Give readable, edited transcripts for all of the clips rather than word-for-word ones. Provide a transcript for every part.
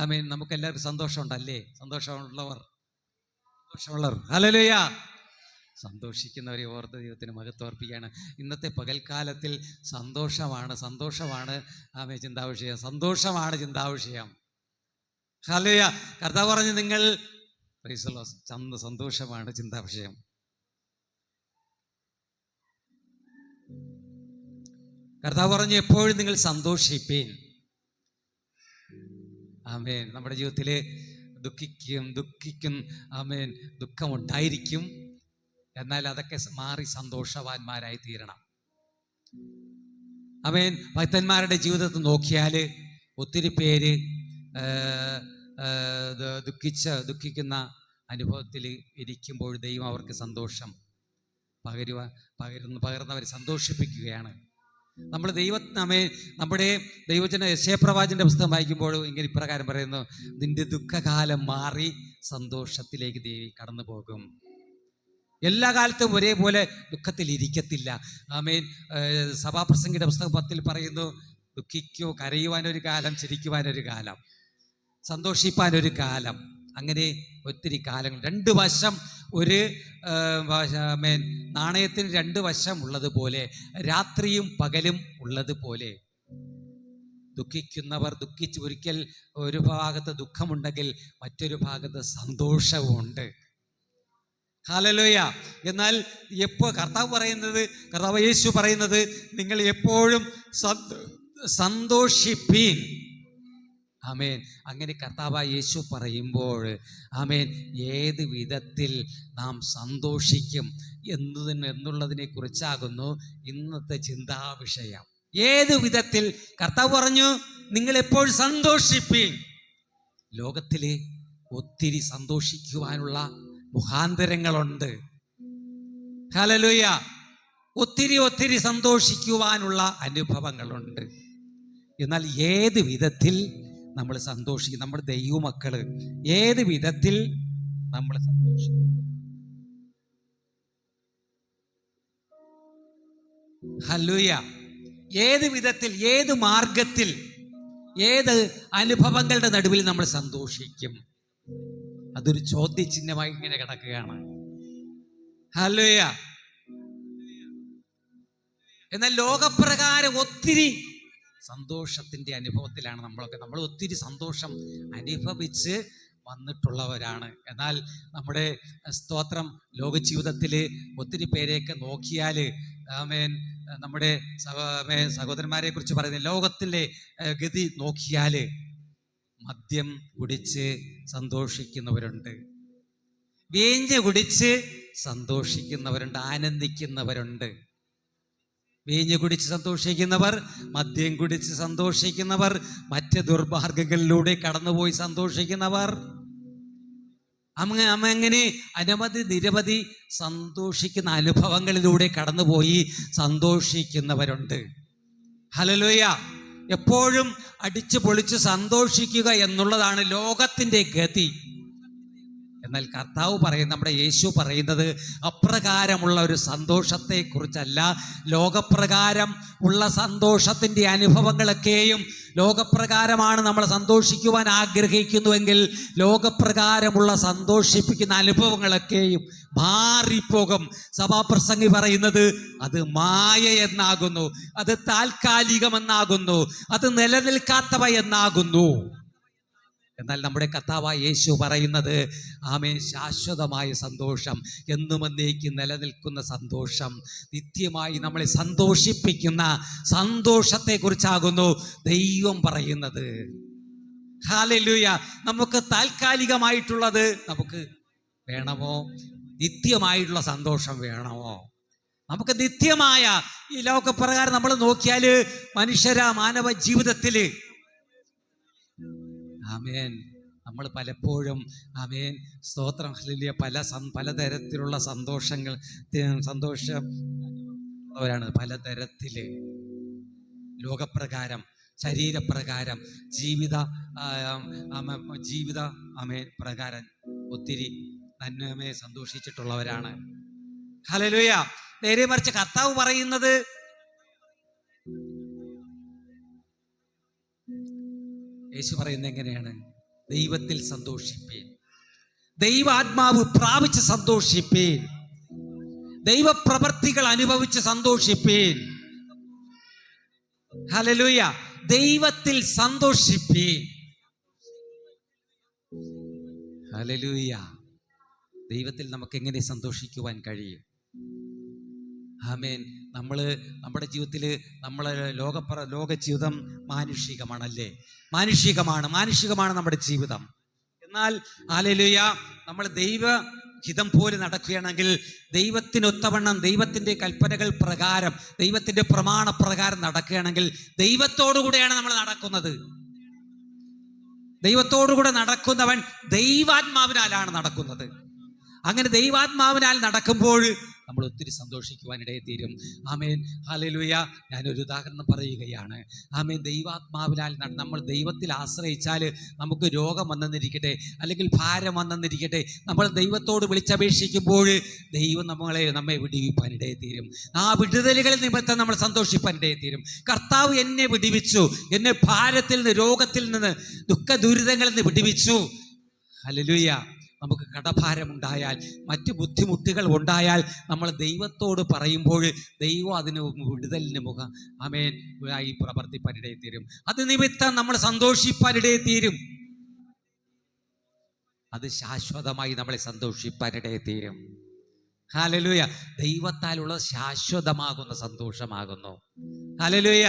ആമേൻ. നമുക്ക് എല്ലാവർക്കും സന്തോഷമുണ്ടല്ലേ? സന്തോഷമുള്ളവർ ഹല്ലേലൂയ. സന്തോഷിക്കുന്നവരെ ഓർത്ത് ദൈവത്തിന് മഹത്വം അർപ്പിക്കുകയാണ്. ഇന്നത്തെ പകൽക്കാലത്തിൽ സന്തോഷമാണ് ആമേൻ ചിന്താവിഷയം. സന്തോഷമാണ് ചിന്താവിഷയം. ഹല്ലേലൂയ. കർത്താവ് പറഞ്ഞു, നിങ്ങൾ സന്തോഷമാണ് ചിന്താവിഷയം. കർത്താവ് പറഞ്ഞു, എപ്പോഴും നിങ്ങൾ സന്തോഷിപ്പീൻ. ആമേൻ. നമ്മുടെ ജീവിതത്തിൽ ദുഃഖിക്കും ആമേൻ, ദുഃഖമുണ്ടായിരിക്കും. എന്നാൽ അതൊക്കെ മാറി സന്തോഷവാന്മാരായി തീരണം. ആമേൻ. ഭക്തന്മാരുടെ ജീവിതത്തിൽ നോക്കിയാൽ ഒത്തിരി പേര് ദുഃഖിക്കുന്ന അനുഭവത്തിൽ ഇരിക്കുമ്പോൾ ദൈവം അവർക്ക് സന്തോഷം പകർന്നവർ സന്തോഷിപ്പിക്കുകയാണ്. നമ്മൾ നമ്മുടെ ദൈവജന യെശയ്യാപ്രവാചകന്റെ പുസ്തകം വായിക്കുമ്പോൾ ഇങ്ങനെ ഇപ്രകാരം പറയുന്നു, നിന്റെ ദുഃഖകാലം മാറി സന്തോഷത്തിലേക്ക് ദേവി കടന്നു പോകും. എല്ലാ കാലത്തും ഒരേപോലെ ദുഃഖത്തിൽ ഇരിക്കത്തില്ല. ആമേൻ. സഭാപ്രസംഗിയുടെ പുസ്തകം 10 പറയുന്നു, കരയുവാനൊരു കാലം, ചിരിക്കുവാനൊരു കാലം, സന്തോഷിപ്പാനൊരു കാലം. അങ്ങനെ ഒത്തിരി കാലങ്ങൾ. 2 വശം ഒരു നാണയത്തിന് 2 വശം ഉള്ളതുപോലെ, രാത്രിയും പകലും ഉള്ളതുപോലെ ദുഃഖിക്കുന്നവർ ഒരിക്കൽ ഒരു ഭാഗത്ത് ദുഃഖമുണ്ടെങ്കിൽ മറ്റൊരു ഭാഗത്ത് സന്തോഷവുമുണ്ട്. ഹല്ലേലൂയ. എന്നാൽ കർത്താവ് യേശു പറയുന്നത്, നിങ്ങൾ എപ്പോഴും സന്തോഷിപ്പീൻ. ആമേൻ. അങ്ങനെ കർത്താവ് യേശു പറയുമ്പോൾ ആമേൻ, ഏത് വിധത്തിൽ നാം സന്തോഷിക്കും എന്നുള്ളതിനെ കുറിച്ചാകുന്നു ഇന്നത്തെ ചിന്താവിഷയം. ഏത് വിധത്തിൽ കർത്താവ് പറഞ്ഞു, നിങ്ങൾ എപ്പോഴും സന്തോഷിപ്പീൻ. ലോകത്തില് ഒത്തിരി സന്തോഷിക്കുവാനുള്ള മുഖാന്തരങ്ങളുണ്ട്. ഹല്ലേലൂയ. ഒത്തിരി സന്തോഷിക്കുവാനുള്ള അനുഭവങ്ങളുണ്ട്. എന്നാൽ ഏത് വിധത്തിൽ നമ്മൾ സന്തോഷിക്കും? നമ്മുടെ ദൈവമക്കള് ഏത് വിധത്തിൽ നമ്മൾ സന്തോഷിക്കും? ഹല്ലേലൂയ. ഏത് വിധത്തിൽ, ഏത് മാർഗത്തിൽ, ഏത് അനുഭവങ്ങളുടെ നടുവിൽ നമ്മൾ സന്തോഷിക്കും? അതൊരു ചോദ്യചിഹ്നമായി ഇങ്ങനെ കിടക്കുകയാണ്. ഹല്ലേലൂയ. എന്നാൽ ലോകപ്രകാരം ഒത്തിരി സന്തോഷത്തിന്റെ അനുഭവത്തിലാണ് നമ്മൾ ഒത്തിരി സന്തോഷം അനുഭവിച്ച് വന്നിട്ടുള്ളവരാണ്. എന്നാൽ നമ്മുടെ സ്തോത്രം, ലോക ജീവിതത്തിൽ ഒത്തിരി പേരെയൊക്കെ നോക്കിയാൽ ആമേൻ, നമ്മുടെ സഹോദരന്മാരെ കുറിച്ച് പറയുന്ന ലോകത്തിൻ്റെ ഗതി നോക്കിയാൽ മദ്യം കുടിച്ച് സന്തോഷിക്കുന്നവരുണ്ട്, വീഞ്ഞ് കുടിച്ച് സന്തോഷിക്കുന്നവരുണ്ട്, ആനന്ദിക്കുന്നവരുണ്ട്. വീഞ്ഞ് കുടിച്ച് സന്തോഷിക്കുന്നവർ, മദ്യം കുടിച്ച് സന്തോഷിക്കുന്നവർ, മറ്റ് ദുർമാർഗങ്ങളിലൂടെ കടന്നുപോയി സന്തോഷിക്കുന്നവർ, അങ്ങനെ നിരവധി സന്തോഷിക്കുന്ന അനുഭവങ്ങളിലൂടെ കടന്നുപോയി സന്തോഷിക്കുന്നവരുണ്ട്. ഹല്ലേലൂയ. എപ്പോഴും അടിച്ചു പൊളിച്ച് സന്തോഷിക്കുക എന്നുള്ളതാണ് ലോകത്തിൻ്റെ ഗതി. എന്നാൽ കർത്താവ് പറയുന്ന, നമ്മുടെ യേശു പറയുന്നത് അപ്രകാരമുള്ള ഒരു സന്തോഷത്തെ കുറിച്ചല്ല. ലോകപ്രകാരം ഉള്ള സന്തോഷത്തിൻ്റെ അനുഭവങ്ങളൊക്കെയും, ലോകപ്രകാരമാണ് നമ്മൾ സന്തോഷിക്കുവാൻ ആഗ്രഹിക്കുന്നുവെങ്കിൽ ലോകപ്രകാരമുള്ള സന്തോഷിപ്പിക്കുന്ന അനുഭവങ്ങളൊക്കെയും മാറിപ്പോകും. സഭാപ്രസംഗി പറയുന്നത് അത് മായ എന്നാകുന്നു, അത് താൽക്കാലികമെന്നാകുന്നു, അത് നിലനിൽക്കാത്തവ എന്നാകുന്നു. എന്നാൽ നമ്മുടെ കർത്താവായ യേശു പറയുന്നത് ആമേൻ, ശാശ്വതമായ സന്തോഷം, എന്നും എന്നേക്കും നിലനിൽക്കുന്ന സന്തോഷം, നിത്യമായി നമ്മളെ സന്തോഷിപ്പിക്കുന്ന സന്തോഷത്തെക്കുറിച്ചാകുന്നു ദൈവം പറയുന്നത്. ഹല്ലേലൂയ. നമുക്ക് താൽക്കാലികമായിട്ടുള്ളത് നമുക്ക് വേണമോ? നിത്യമായിട്ടുള്ള സന്തോഷം വേണമോ? നമുക്ക് നിത്യമായ ഈ ലോകപ്രകാരം നമ്മൾ നോക്കിയാൽ മാനവ ജീവിതത്തിൽ ആമേൻ, നമ്മൾ പലപ്പോഴും ആമേൻ സ്തോത്രം ഹല്ലേലൂയ പലതരത്തിലുള്ള സന്തോഷമുള്ളവരാണ്. പലതരത്തില് ലോകപ്രകാരം, ശരീരപ്രകാരം, ജീവിത ആമേൻ പ്രകാരം ഒത്തിരി നന്മയെ സന്തോഷിച്ചിട്ടുള്ളവരാണ്. ഹല്ലേലൂയ. നേരെ മറിച്ച് കർത്താവ് പറയുന്നത്, യേശു പറയുന്നത് എങ്ങനെയാണ്? ദൈവത്തിൽ സന്തോഷിപ്പീൻ. ദൈവാത്മാവ് പ്രാപിച്ച് സന്തോഷിപ്പീൻ. ദൈവപ്രവർത്തികൾ അനുഭവിച്ച് സന്തോഷിപ്പീൻ. ഹല്ലേലൂയ. ദൈവത്തിൽ സന്തോഷിപ്പീൻ. ഹല്ലേലൂയ. ദൈവത്തിൽ നമുക്ക് എങ്ങനെ സന്തോഷിക്കുവാൻ കഴിയും? ആമേൻ. നമ്മുടെ ജീവിതത്തിൽ ലോക ജീവിതം മാനുഷികമാണല്ലേ? മാനുഷികമാണ് നമ്മുടെ ജീവിതം. എന്നാൽ ഹല്ലേലൂയ, നമ്മൾ ദൈവഹിതം പോലെ നടക്കുകയാണെങ്കിൽ, ദൈവത്തിനൊത്തവണ്ണം ദൈവത്തിൻ്റെ കൽപ്പനകൾ പ്രകാരം, ദൈവത്തിൻ്റെ പ്രമാണപ്രകാരം നടക്കുകയാണെങ്കിൽ, ദൈവത്തോടുകൂടെയാണ് നമ്മൾ നടക്കുന്നത്. ദൈവത്തോടുകൂടെ നടക്കുന്നവൻ ദൈവാത്മാവിനാലാണ് നടക്കുന്നത്. അങ്ങനെ ദൈവാത്മാവിനാൽ നടക്കുമ്പോൾ നമ്മൾ ഒത്തിരി സന്തോഷിക്കുവാനിടയിൽ തീരും. ആമേൻ. ഹല്ലേലൂയ. ഞാനൊരു ഉദാഹരണം പറയുകയാണ്. ആമേൻ. ദൈവാത്മാവിനാൽ നമ്മൾ ദൈവത്തിൽ ആശ്രയിച്ചാൽ നമുക്ക് രോഗം വന്നെന്നിരിക്കട്ടെ, അല്ലെങ്കിൽ ഭാരം വന്നെന്നിരിക്കട്ടെ, നമ്മൾ ദൈവത്തോട് വിളിച്ചപേക്ഷിക്കുമ്പോൾ ദൈവം നമ്മെ വിടുവിപ്പാനിടയിൽ തീരും. ആ വിടുതലുകളിൽ നിമിത്തം നമ്മൾ സന്തോഷിപ്പാനിടയിൽ തീരും. കർത്താവ് എന്നെ വിടുവിച്ചു, എന്നെ ഭാരത്തിൽ നിന്ന്, രോഗത്തിൽ നിന്ന്, ദുഃഖ ദുരിതങ്ങളിൽ നിന്ന് വിടുവിച്ചു. ഹല്ലേലൂയ. നമുക്ക് കടഭാരമുണ്ടായാൽ, മറ്റ് ബുദ്ധിമുട്ടുകൾ ഉണ്ടായാൽ, നമ്മൾ ദൈവത്തോട് പറയുമ്പോൾ ദൈവം അതിന് വിടുതലിന് ആമേൻ ആയി പ്രവർത്തിപ്പാനിടയിൽ തീരും. അത് നിമിത്തം നമ്മൾ സന്തോഷിപ്പാനിടയിൽ തീരും. അത് ശാശ്വതമായി നമ്മളെ സന്തോഷിപ്പാനിടയിൽ തീരും. ഹല്ലേലൂയ. ദൈവത്താലുള്ള ശാശ്വതമാകുന്ന സന്തോഷമാകുന്നു. ഹല്ലേലൂയ.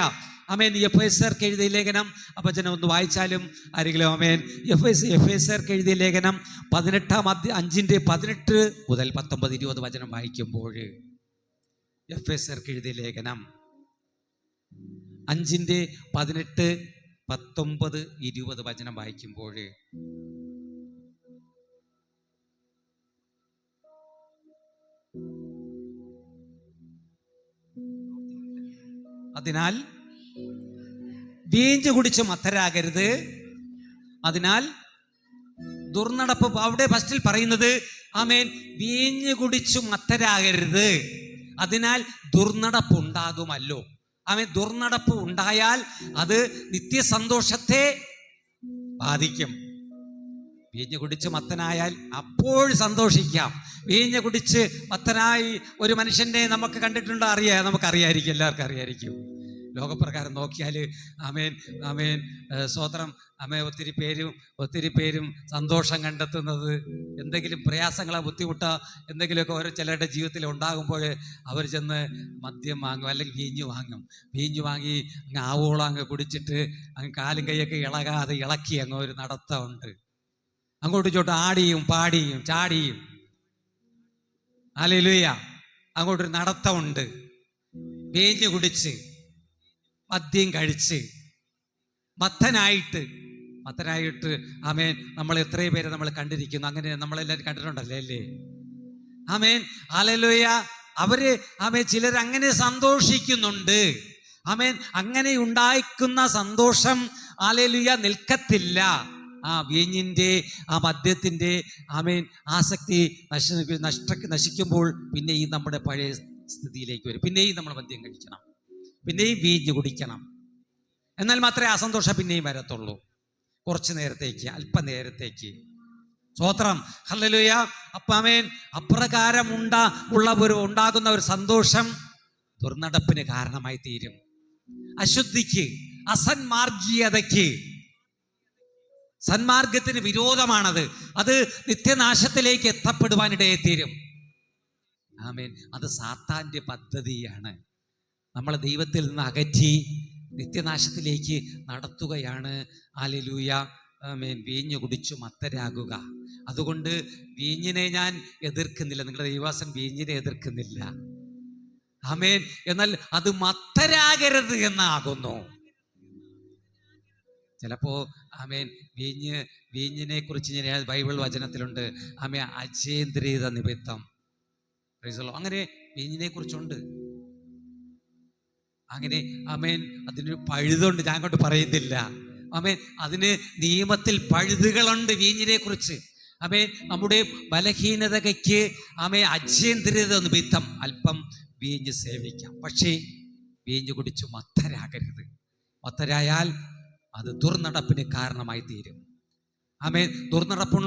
ആമേൻ. എഫേസ്യർക്ക് എഴുതിയ ലേഖനം വചനം ഒന്ന് വായിച്ചാലും ആരെങ്കിലും. ആമേൻ. എഫേസ്യർക്ക് എഴുതിയ ലേഖനം 5:18 മുതൽ 19-20 വചനം വായിക്കുമ്പോൾ, എഫേസ്യർക്ക് എഴുതിയ ലേഖനം 5:18, 19, 20 വചനം വായിക്കുമ്പോൾ, അതിനാൽ വീഞ്ഞു കുടിച്ച് മത്തരാകരുത്. അതിനാൽ ദുർനടപ്പ്, അവിടെ ഫസ്റ്റിൽ പറയുന്നത് ആമേൻ, വീഞ്ഞു കുടിച്ചു മത്തരാകരുത്, അതിനാൽ ദുർനടപ്പ് ഉണ്ടാകുമല്ലോ. ആമേൻ. ദുർനടപ്പ് ഉണ്ടായാൽ അത് നിത്യസന്തോഷത്തെ ബാധിക്കും. വീഞ്ഞു കുടിച്ച് മത്തനായാൽ അപ്പോൾ സന്തോഷിക്കാം. വീഞ്ഞു കുടിച്ച് മത്തനായി ഒരു മനുഷ്യനെ നമുക്ക് കണ്ടിട്ടുണ്ടോ? നമുക്കറിയായിരിക്കും, എല്ലാവർക്കും അറിയായിരിക്കും. ലോകപ്രകാരം നോക്കിയാൽ ആമേൻ ആമേൻ സ്തോത്രം. ഒത്തിരി പേരും സന്തോഷം കണ്ടെത്തുന്നത് എന്തെങ്കിലും പ്രയാസങ്ങളോ ബുദ്ധിമുട്ടോ എന്തെങ്കിലുമൊക്കെ ഓരോ ചിലരുടെ ജീവിതത്തിൽ ഉണ്ടാകുമ്പോൾ അവർ ചെന്ന് മദ്യം വാങ്ങും, അല്ലെങ്കിൽ വീഞ്ഞു വാങ്ങി അങ്ങ് ആവോളം അങ്ങ് കുടിച്ചിട്ട് അങ്ങ് കാലും കൈയൊക്കെ ഇളകാതെ ഇളക്കി അങ്ങ് ഒരു നടത്തമുണ്ട്. അങ്ങോട്ടും ഇങ്ങോട്ടും ആടിയും പാടിയും ചാടിയും, ഹല്ലേലൂയ, അങ്ങോട്ടൊരു നടത്തമുണ്ട്. വീഞ്ഞു കുടിച്ച് മദ്യം കഴിച്ച് മത്തനായിട്ട് ആമേൻ. നമ്മൾ എത്രയോ പേരെ നമ്മൾ കണ്ടിരിക്കുന്നു. അങ്ങനെ നമ്മളെല്ലാവരും കണ്ടിട്ടുണ്ടല്ലേ അല്ലേ? ആമേൻ. ഹല്ലേലൂയ. ആമേൻ, ചിലർ അങ്ങനെ സന്തോഷിക്കുന്നുണ്ട്. ആമേൻ. അങ്ങനെ ഉണ്ടായിരിക്കുന്ന സന്തോഷം ഹല്ലേലൂയ നിൽക്കത്തില്ല. ആ വീഞ്ഞിൻ്റെ, ആ മദ്യത്തിൻ്റെ ആമേൻ ആസക്തി നശിക്കുമ്പോൾ പിന്നെയും നമ്മുടെ പഴയ സ്ഥിതിയിലേക്ക് വരും. പിന്നെയും നമ്മൾ മദ്യം കഴിക്കണം, പിന്നെയും വീഞ്ഞ് കുടിക്കണം. എന്നാൽ മാത്രമേ ആ സന്തോഷം പിന്നെയും വരത്തുള്ളൂ. കുറച്ച് നേരത്തേക്ക്, അല്പനേരത്തേക്ക്. സ്തോത്രം. ഹല്ലേലൂയ. ആമേൻ. അപ്രകാരം ഉണ്ടാകുന്ന ഒരു സന്തോഷം ദുർനടപ്പിന് കാരണമായി തീരും. അശുദ്ധിക്ക്, അസന്മാർഗീയതയ്ക്ക്, സന്മാർഗത്തിന് വിരോധമാണത്. അത് നിത്യനാശത്തിലേക്ക് എത്തപ്പെടുവാനിടയിൽ തീരും. ആമേൻ. അത് സാത്താൻ്റെ പദ്ധതിയാണ്. നമ്മളെ ദൈവത്തിൽ നിന്ന് അകറ്റി നിത്യനാശത്തിലേക്ക് നടത്തുകയാണ്. ഹല്ലേലൂയ. ആമേൻ. വീഞ്ഞു കുടിച്ചു മത്തരാകുക. അതുകൊണ്ട് വീഞ്ഞിനെ ഞാൻ എതിർക്കുന്നില്ല. നിങ്ങളുടെ ദൈവാസൻ വീഞ്ഞിനെ എതിർക്കുന്നില്ല. ആമേൻ. എന്നാൽ അത് മത്തരാകരുത് എന്നാകുന്നു. ചിലപ്പോൾ ആമേൻ വീഞ്ഞിനെ കുറിച്ച് ഞാൻ ബൈബിൾ വചനത്തിലുണ്ട്. ആമേൻ. അചേന്ദ്രിയത നിമിത്തം, അങ്ങനെ വീഞ്ഞിനെ കുറിച്ചുണ്ട്. അങ്ങനെ ആമേൻ അതിനൊരു പഴുതുണ്ട്. ഞാൻ അങ്ങോട്ട് പറയുന്നില്ല. ആമേൻ. അതിന് നിയമത്തിൽ പഴുതുകളുണ്ട് വീഞ്ഞിനെ കുറിച്ച്. ആമേൻ. നമ്മുടെ ബലഹീനതയ്ക്ക് ആമേൻ അചേന്ദ്രിയത നിമിത്തം അല്പം വീഞ്ഞ് സേവിക്കാം. പക്ഷേ വീഞ്ഞ് കുടിച്ചു മത്തരാകരുത്. മത്തരായാൽ അത് ദുർനടപ്പിന് കാരണമായി തീരും. ആമേൻ. ദുർനടപ്പ്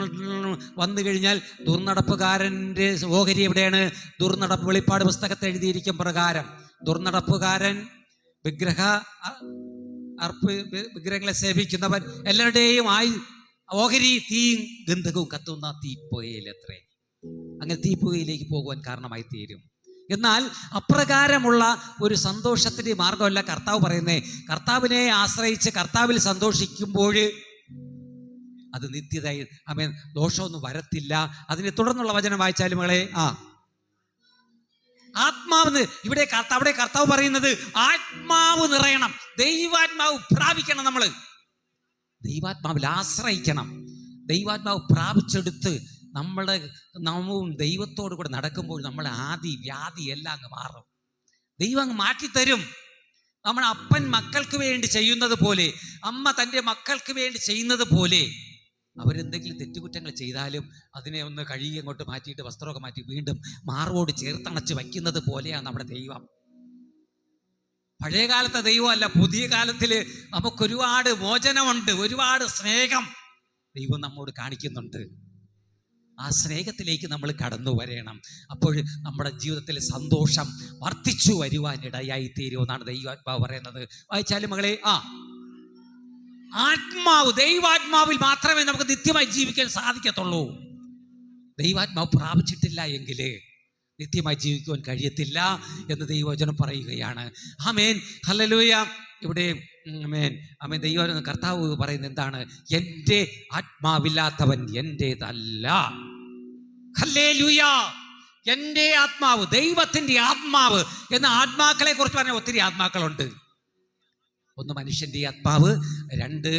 വന്നു കഴിഞ്ഞാൽ ദുർനടപ്പുകാരൻ്റെ ഓഹരി എവിടെയാണ്? ദുർനടപ്പ് വെളിപ്പാട് പുസ്തകത്തിൽ എഴുതിയിരിക്കും പ്രകാരം ദുർനടപ്പുകാരൻ, വിഗ്രഹങ്ങളെ സേവിക്കുന്നവൻ, എല്ലാവരുടെയും ഓഹരി തീയും ഗന്ധകവും കത്തുന്ന തീപ്പൊയിലത്രേ. അങ്ങനെ തീപ്പൊയിലേക്ക് പോകുവാൻ കാരണമായി തീരും. എന്നാൽ അപ്രകാരമുള്ള ഒരു സന്തോഷത്തിന്റെ മാർഗമല്ല കർത്താവ് പറയുന്നേ. കർത്താവിനെ ആശ്രയിച്ച് കർത്താവിൽ സന്തോഷിക്കുമ്പോൾ അത് നിത്യതയിൽ ആമേൻ ദോഷമൊന്നും വരത്തില്ല. അതിനെ തുടർന്നുള്ള വചനം വായിച്ചാലും മകളെ, ആത്മാവെന്ന് ഇവിടെ കർത്താവ് പറയുന്നത് ആത്മാവ് നിറയണം, ദൈവാത്മാവ് പ്രാപിക്കണം. നമ്മൾ ദൈവാത്മാവിൽ ആശ്രയിക്കണം. ദൈവാത്മാവ് പ്രാപിച്ചെടുത്ത് നാമവും ദൈവത്തോടു കൂടെ നടക്കുമ്പോൾ നമ്മളെ ആദി വ്യാധി എല്ലാം അങ്ങ് മാറും. ദൈവം അങ്ങ് മാറ്റിത്തരും. നമ്മൾ അപ്പൻ മക്കൾക്ക് വേണ്ടി ചെയ്യുന്നത് പോലെ, അമ്മ തൻ്റെ മക്കൾക്ക് വേണ്ടി ചെയ്യുന്നത് പോലെ, അവരെന്തെങ്കിലും തെറ്റുകുറ്റങ്ങൾ ചെയ്താലും അതിനെ ഒന്ന് കഴുകി അങ്ങോട്ട് മാറ്റിയിട്ട് വസ്ത്രമൊക്കെ മാറ്റി വീണ്ടും മാർവോട് ചേർത്തണച്ച് വയ്ക്കുന്നത് പോലെയാണ് നമ്മുടെ ദൈവം. പഴയ കാലത്തെ ദൈവമല്ല, പുതിയ കാലത്തിൽ നമുക്കൊരുപാട് മോചനമുണ്ട്, ഒരുപാട് സ്നേഹം ദൈവം നമ്മോട് കാണിക്കുന്നുണ്ട്. ആ സ്നേഹത്തിലേക്ക് നമ്മൾ കടന്നു വരണം. അപ്പോൾ നമ്മുടെ ജീവിതത്തിൽ സന്തോഷം വർദ്ധിച്ചു വരുവാനിടയായി തീരുമെന്നാണ് ദൈവാത്മാവ് പറയുന്നത്. വായിച്ചാലും മകളെ, ആത്മാവ്, ദൈവാത്മാവിൽ മാത്രമേ നമുക്ക് നിത്യമായി ജീവിക്കാൻ സാധിക്കത്തുള്ളൂ. ദൈവാത്മാവ് പ്രാപിച്ചിട്ടില്ല എങ്കിൽ നിത്യമായി ജീവിക്കുവാൻ കഴിയത്തില്ല എന്ന് ദൈവവചനം പറയുകയാണ്. ആമേൻ, ഹല്ലേലൂയ. ഇവിടെ ആമേൻ, ആമേൻ. കർത്താവ് പറയുന്നത് എന്താണ്? എൻ്റെ ആത്മാവില്ലാത്തവൻ എൻ്റേതല്ല. ഹല്ലേലൂയ. എൻ്റെ ആത്മാവ്, ദൈവത്തിൻ്റെ ആത്മാവ് എന്ന ആത്മാക്കളെ കുറിച്ച് പറഞ്ഞ ഒത്തിരി ആത്മാക്കളുണ്ട്. ഒന്ന് മനുഷ്യൻ്റെ ആത്മാവ്, രണ്ട്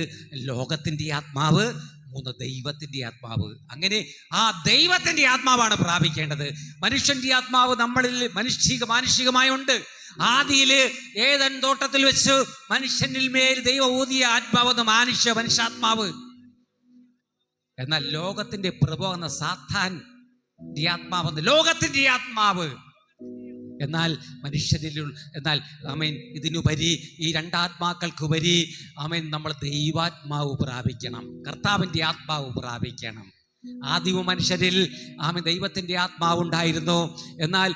ലോകത്തിൻ്റെ ആത്മാവ്, മൂന്ന് ദൈവത്തിൻ്റെ ആത്മാവ്. അങ്ങനെ ആ ദൈവത്തിൻ്റെ ആത്മാവാണ് പ്രാപിക്കേണ്ടത്. മനുഷ്യൻ്റെ ആത്മാവ് നമ്മളിൽ മാനുഷികമായുണ്ട്. ആദിയിൽ ഏദൻ തോട്ടത്തിൽ വെച്ച് മനുഷ്യനിൽ മേൽ ദൈവം ഊതിയ ആത്മാവെന്ന് മനുഷ്യാത്മാവ്. എന്നാൽ ലോകത്തിന്റെ പ്രഭു എന്ന സാത്താൻ്റെ ആത്മാവെന്ന് ലോകത്തിന്റെ ആത്മാവ്. എന്നാൽ എന്നാൽ ആമേൻ, ഇതിനുപരി ഈ രണ്ടാത്മാക്കൾക്കുപരി ആമേൻ നമ്മൾ ദൈവാത്മാവ് പ്രാപിക്കണം, കർത്താവിൻ്റെ ആത്മാവ് പ്രാപിക്കണം. ആദിമ മനുഷ്യരിൽ ആമേൻ ദൈവത്തിൻ്റെ ആത്മാവ് ഉണ്ടായിരുന്നു. എന്നാൽ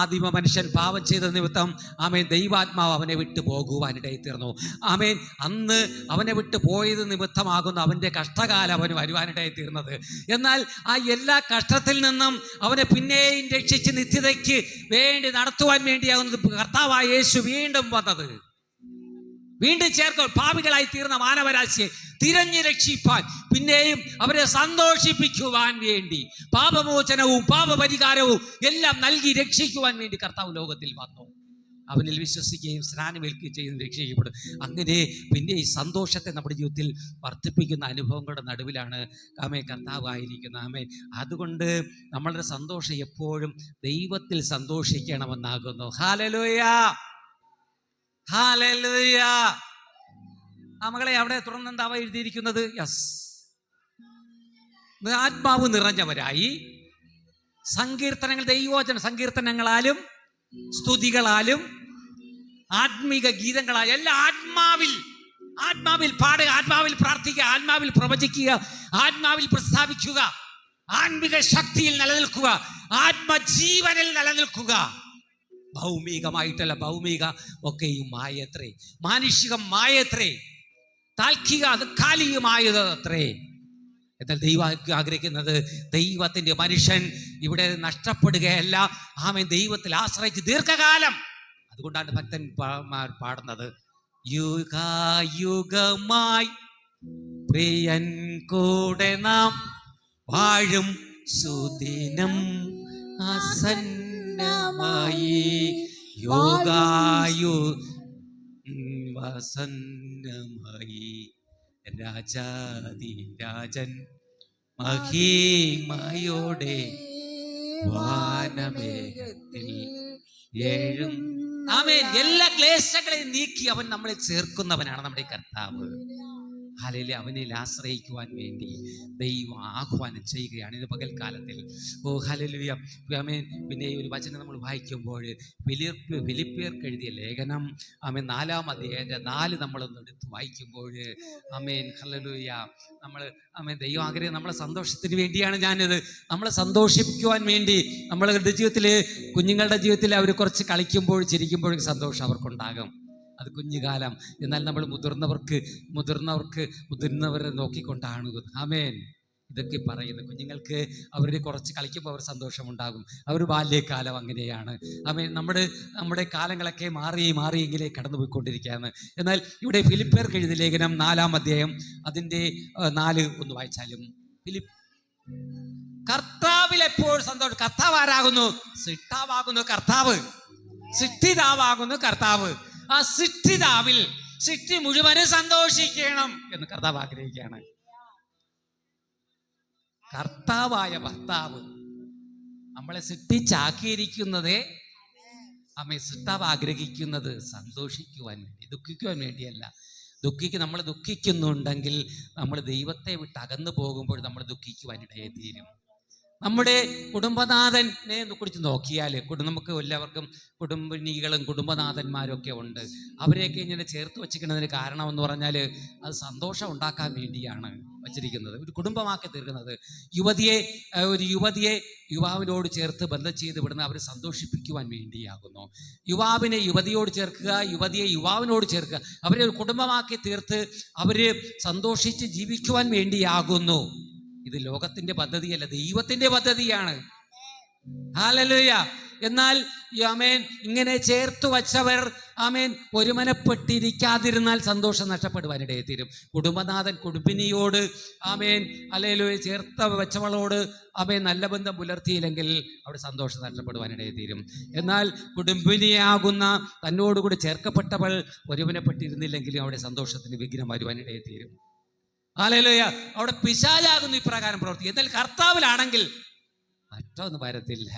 ആദിമ മനുഷ്യൻ പാപം ചെയ്ത നിമിത്തം ആമേൻ ദൈവാത്മാവ് അവനെ വിട്ടു പോകുവാനിടയിൽ തീർന്നു. ആമേൻ, അന്ന് അവനെ വിട്ടു പോയത് നിമിത്തമാകുന്നു അവൻ്റെ കഷ്ടകാലം അവന് വരുവാനിടയിൽ തീർന്നത്. എന്നാൽ ആ എല്ലാ കഷ്ടത്തിൽ നിന്നും അവനെ പിന്നെയും രക്ഷിച്ച് നിത്യതയ്ക്ക് വേണ്ടി നടത്തുവാൻ വേണ്ടിയാകുന്നത് കർത്താവായ യേശു വീണ്ടും വന്നത്. വീണ്ടും ചേർക്കാൻ പാപികളായി തീർന്ന മാനവരാശിയെ തിരഞ്ഞു രക്ഷിപ്പാൻ, പിന്നെയും അവരെ സന്തോഷിപ്പിക്കുവാൻ വേണ്ടി, പാപമോചനവും പാപപരിഹാരവും എല്ലാം നൽകി രക്ഷിക്കുവാൻ വേണ്ടി കർത്താവ് ലോകത്തിൽ വന്നു. അവനിൽ വിശ്വസിക്കുകയും സ്നാനമേൽക്കുകയും ചെയ്യുന്ന രക്ഷിക്കപ്പെടും. അങ്ങനെ പിന്നെ ഈ സന്തോഷത്തെ നമ്മുടെ ജീവിതത്തിൽ വർദ്ധിപ്പിക്കുന്ന അനുഭവങ്ങളുടെ നടുവിലാണ് കർത്താവ് ആയിരിക്കുന്നത്. ആമേൻ. അതുകൊണ്ട് നമ്മളുടെ സന്തോഷം എപ്പോഴും ദൈവത്തിൽ സന്തോഷിക്കണമെന്നാകുന്നു. Hallelujah, hallelujah. മകളെ, അവിടെ തുടർന്ന് എന്താവാ എഴുതിയിരിക്കുന്നത്? ആത്മാവ് നിറഞ്ഞവരായി സങ്കീർത്തനങ്ങൾ, ദൈവവചന സങ്കീർത്തനങ്ങളാലും സ്തുതികളാലും ആത്മീക ഗീതങ്ങളാലും എല്ലാം ആത്മാവിൽ പാടുക, ആത്മാവിൽ പ്രാർത്ഥിക്കുക, ആത്മാവിൽ പ്രവചിക്കുക, ആത്മാവിൽ പ്രസ്താവിക്കുക, ആത്മിക ശക്തിയിൽ നിലനിൽക്കുക, ആത്മജീവനിൽ നിലനിൽക്കുക. ഭൗമികമായിട്ടല്ല, ഭൗമിക ഒക്കെയും മായത്രേ, മാനുഷികം മായത്രേ, താൽക്കിക കാലികമായതത്രേ. എന്നാൽ ദൈവം ആഗ്രഹിക്കുന്നത് ദൈവത്തിന്റെ മനുഷ്യൻ ഇവിടെ നഷ്ടപ്പെടുകയല്ല, ആമേൻ, ദൈവത്തിൽ ആശ്രയിച്ച് ദീർഘകാലം. അതുകൊണ്ടാണ് ഭക്തന്മാർ പാടുന്നത്, യുഗയുഗമായി പ്രിയൻ കൂടെ നാം വാഴും സുദിനം ആസന്നമായി, യോഗായു വസന്നമായി, രാജാതിരാജൻ മഹിമയോടെ വാനമേഘത്തിൽ ഏഴും. ആമേൻ. എല്ലാ ക്ലേശങ്ങളെയും നീക്കി അവൻ നമ്മളെ ചേർക്കുന്നവനാണ് നമ്മുടെ കർത്താവ്. ഹല്ലേലൂയ, അവനിൽ ആശ്രയിക്കുവാൻ വേണ്ടി ദൈവം ആഹ്വാനം ചെയ്യുകയാണ് ഇത് പകൽക്കാലത്തിൽ. ഓ ഹല്ലേലൂയ, ആമേൻ. പിന്നെ ഈ ഒരു വചനം നമ്മൾ വായിക്കുമ്പോൾ ഫിലിപ്പിയർക്ക് എഴുതിയ ലേഖനം, ആമേൻ, 4-ാം അധ്യായത്തിന്റെ 4 നമ്മളൊന്ന് എടുത്ത് വായിക്കുമ്പോൾ, ആമേൻ, ഹല്ലേലൂയ, നമ്മൾ, ആമേൻ, ദൈവം ആഗ്രഹം നമ്മളെ സന്തോഷത്തിന് വേണ്ടിയാണ് ഞാനിത്, നമ്മളെ സന്തോഷിപ്പിക്കുവാൻ വേണ്ടി. നമ്മളുടെ ജീവിതത്തിൽ, കുഞ്ഞുങ്ങളുടെ ജീവിതത്തിൽ അവർ കുറച്ച് കളിക്കുമ്പോൾ ചിരിക്കുമ്പോഴും സന്തോഷം അവർക്കുണ്ടാകും. അത് കുഞ്ഞുകാലം. എന്നാൽ നമ്മൾ മുതിർന്നവരെ നോക്കിക്കൊണ്ടാണ്, ആമേൻ, ഇതൊക്കെ പറയുന്നത്. കുഞ്ഞുങ്ങൾക്ക് അവർ കുറച്ച് കളിക്കുമ്പോൾ അവർ സന്തോഷമുണ്ടാകും. അവർ ബാല്യകാലം അങ്ങനെയാണ്. ആമേൻ. നമ്മുടെ കാലങ്ങളൊക്കെ മാറിയെങ്കിലേ കടന്നു പോയിക്കൊണ്ടിരിക്കുകയാണ്. എന്നാൽ ഇവിടെ ഫിലിപ്പിയർക്ക് എഴുതിയ ലേഖനം 4-ാം അധ്യായം അതിൻ്റെ 4 ഒന്ന് വായിച്ചാലും, കർത്താവിൽ എപ്പോഴും സന്തോഷം. കർത്താവ് ആരാകുന്നു? സൃഷ്ടാവാകുന്നു കർത്താവ്, സൃഷ്ടിതാവാകുന്നു കർത്താവ്. ആ സൃഷ്ടിതാവിൽ സൃഷ്ടി മുഴുവനും സന്തോഷിക്കണം എന്ന് കർത്താവ് ആഗ്രഹിക്കുകയാണ്. കർത്താവായ ഭർത്താവ് നമ്മളെ സൃഷ്ടിച്ചാക്കിയിരിക്കുന്നതേ, അമ്മ, സൃഷ്ടാവ് ആഗ്രഹിക്കുന്നത് സന്തോഷിക്കുവാൻ വേണ്ടി, ദുഃഖിക്കുവാൻ വേണ്ടിയല്ല. നമ്മൾ ദുഃഖിക്കുന്നുണ്ടെങ്കിൽ നമ്മൾ ദൈവത്തെ വിട്ട് അകന്നു പോകുമ്പോൾ നമ്മൾ ദുഃഖിക്കുവാനിടയെ തീരും. നമ്മുടെ കുടുംബനാഥനെ കുറിച്ച് നോക്കിയാൽ, നമുക്ക് എല്ലാവർക്കും കുടുംബിനികളും കുടുംബനാഥന്മാരും ഒക്കെ ഉണ്ട്. അവരെയൊക്കെ ഇങ്ങനെ ചേർത്ത് വച്ചിരിക്കുന്നതിന് കാരണം എന്ന് പറഞ്ഞാൽ അത് സന്തോഷം ഉണ്ടാക്കാൻ വേണ്ടിയാണ് വച്ചിരിക്കുന്നത്, ഒരു കുടുംബമാക്കി തീർക്കുന്നത്. ഒരു യുവതിയെ യുവാവിനോട് ചേർത്ത് ബന്ധം ചെയ്ത് വിടുന്ന അവർ സന്തോഷിപ്പിക്കുവാൻ വേണ്ടിയാകുന്നു. യുവാവിനെ യുവതിയോട് ചേർക്കുക, യുവതിയെ യുവാവിനോട് ചേർക്കുക, അവരെ ഒരു കുടുംബമാക്കി തീർത്ത് അവർ സന്തോഷിച്ച് ജീവിക്കുവാൻ വേണ്ടിയാകുന്നു. ഇത് ലോകത്തിന്റെ പദ്ധതിയല്ല, ദൈവത്തിന്റെ പദ്ധതിയാണ്. ഹല്ലേലൂയ. എന്നാൽ ആമേൻ, ഇങ്ങനെ ചേർത്തു വച്ചവർ, ആമേൻ, ഒരുമനപ്പെട്ടിരിക്കാതിരുന്നാൽ സന്തോഷം നഷ്ടപ്പെടുവാനിടയെ തീരും. കുടുംബനാഥൻ കുടുംബിനിയോട്, ആമേൻ, ഹല്ലേലൂയ, ചേർത്ത വെച്ചവളോട്, ആമേൻ, നല്ല ബന്ധം പുലർത്തിയില്ലെങ്കിൽ അവിടെ സന്തോഷം നഷ്ടപ്പെടുവാനിടയെ തീരും. എന്നാൽ കുടുംബിനിയാകുന്ന തന്നോടുകൂടി ചേർക്കപ്പെട്ടവൾ ഒരുമനപ്പെട്ടിരുന്നില്ലെങ്കിലും അവിടെ സന്തോഷത്തിന് വിഘ്നം വരുവാനിടയെ തീരും. ഹല്ലേലൂയ. അവിടെ പിശാചാകുന്നു ഇപ്രകാരം പ്രവർത്തി. എന്നാൽ കർത്താവിലാണെങ്കിൽ മറ്റൊന്നും വരത്തില്ല,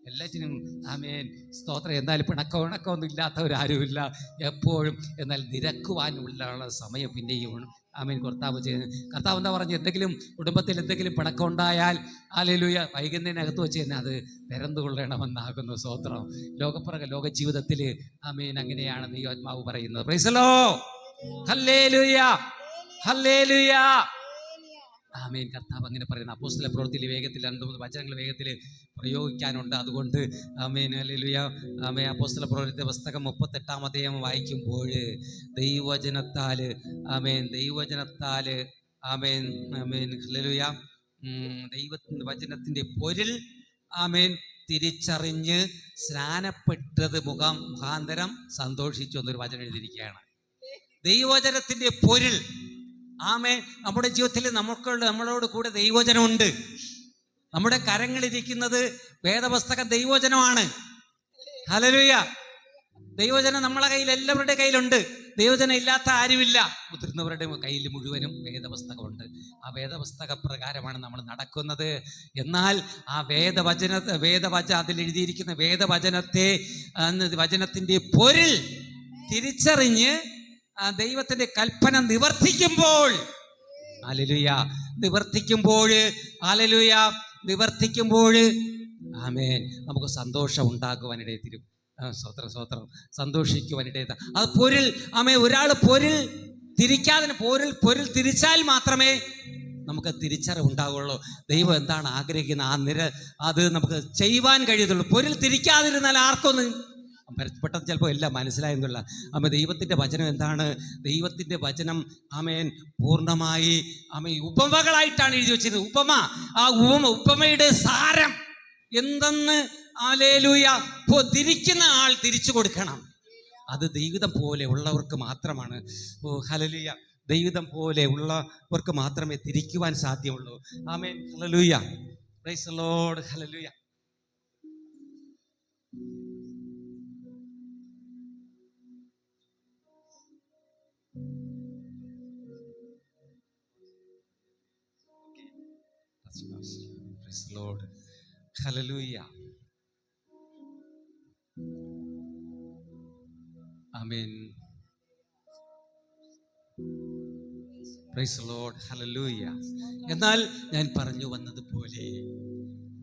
എല്ലാറ്റിനും, ആമേൻ, സ്തോത്രം. എന്തായാലും പിണക്കമൊന്നും ഇല്ലാത്തവരാരുമില്ല എപ്പോഴും. എന്നാൽ നിരക്കുവാനുള്ള സമയം പിന്നെയും, ആമേൻ, കർത്താവ് എന്താ പറഞ്ഞു? എന്തെങ്കിലും കുടുംബത്തിൽ എന്തെങ്കിലും പിണക്കം ഉണ്ടായാൽ, ഹല്ലേലൂയ, വൈകുന്നതിനകത്ത് വെച്ച് തന്നെ അത് നിരന്നുകൊള്ളണമെന്നാകുന്നു. സ്തോത്രം. ലോക ജീവിതത്തിൽ, ആമേൻ, അങ്ങനെയാണ് ദൈവാത്മാവ് പറയുന്നത്. Praise the Lord. Hallelujah, hallelujah, amen. കർത്താവ് അങ്ങനെ പറയുന്നത്. അപ്പോസ്തല പ്രവൃത്തിയിലെ വേഗത്തിൽ 2-3 വചനങ്ങൾ വേഗത്തിൽ പ്രയോഗിക്കാനുണ്ട്. അതുകൊണ്ട്, ആമേൻ, ഹല്ലേലൂയ, ആമേൻ, അപ്പോസ്തല പ്രവൃത്തിയുടെ പുസ്തകം 38-ാം അധ്യായം വായിക്കുമ്പോൾ ദൈവവചനത്താൽ, ആമേൻ, ആമേൻ, ഹല്ലേലൂയ, ദൈവവചനത്തിന്റെ പൊരുൾ, ആമേൻ, തിരിച്ചറിഞ്ഞ് സ്നാനപ്പെട്ടത് മുഖാന്തരം സന്തോഷിച്ചു എന്നൊരു വചനം എഴുതിയിരിക്കുകയാണ്. ദൈവവചനത്തിന്റെ പൊരുൾ, ആമേൻ. നമ്മുടെ ജീവിതത്തിൽ നമ്മളോട് കൂടെ ദൈവവചനമുണ്ട്. നമ്മുടെ കരങ്ങളിരിക്കുന്നത് വേദപുസ്തകം ദൈവവചനമാണ്. ഹല്ലേലൂയ. ദൈവവചനം നമ്മളെ കയ്യിൽ, എല്ലാവരുടെ കയ്യിലുണ്ട്. ദൈവവചനം ഇല്ലാത്ത ആരുമില്ല. മുതിർന്നവരുടെ കയ്യിൽ മുഴുവനും വേദപുസ്തകമുണ്ട്. ആ വേദപുസ്തക പ്രകാരമാണ് നമ്മൾ നടക്കുന്നത്. എന്നാൽ ആ അതിലെഴുതിയിരിക്കുന്ന വചനത്തിന്റെ പൊരുൾ തിരിച്ചറിഞ്ഞ് ദൈവത്തിന്റെ കൽപ്പന നിവർത്തിക്കുമ്പോൾ, ആമേൻ, നമുക്ക് സന്തോഷം ഉണ്ടാക്കുവാനിടയിൽ തീരും. സ്വത്രം സന്തോഷിക്കുവാനിടയിൽ. അത് പൊരുൾ, ആമേൻ. ഒരാൾ പൊരുൾ തിരിച്ചാൽ മാത്രമേ നമുക്ക് തിരിച്ചറിവുണ്ടാവുള്ളൂ. ദൈവം എന്താണ് ആഗ്രഹിക്കുന്നത് അത് നമുക്ക് ചെയ്യുവാൻ കഴിയത്തുള്ളൂ. പൊരുൾ തിരിക്കാതിരുന്നാൽ ആർക്കൊന്നും പെട്ടെന്ന് ചിലപ്പോൾ എല്ലാം മനസ്സിലായെന്നുള്ള. ആമേൻ. ദൈവത്തിൻ്റെ വചനം എന്താണ്? ദൈവത്തിൻ്റെ വചനം, ആമേൻ, പൂർണ്ണമായി, ആമേൻ, ഉപമകളായിട്ടാണ് എഴുതി വെച്ചിരുന്നത്. ആ ഉപമയുടെ സാരം എന്തെന്ന്, ഹല്ലേലൂയ, തിരിക്കുന്ന ആൾ തിരിച്ചു കൊടുക്കണം. അത് ദൈവം പോലെ ഉള്ളവർക്ക് മാത്രമാണ്. ഹല്ലേലൂയ. ദൈവം പോലെ ഉള്ളവർക്ക് മാത്രമേ തിരിക്കുവാൻ സാധ്യമുള്ളൂ. Amen. Hallelujah. Praise the Lord. Hallelujah. Praise the Lord. Hallelujah. Amen. Praise the Lord, hallelujah. എന്നാൽ ഞാൻ പറഞ്ഞു വന്നതുപോലെ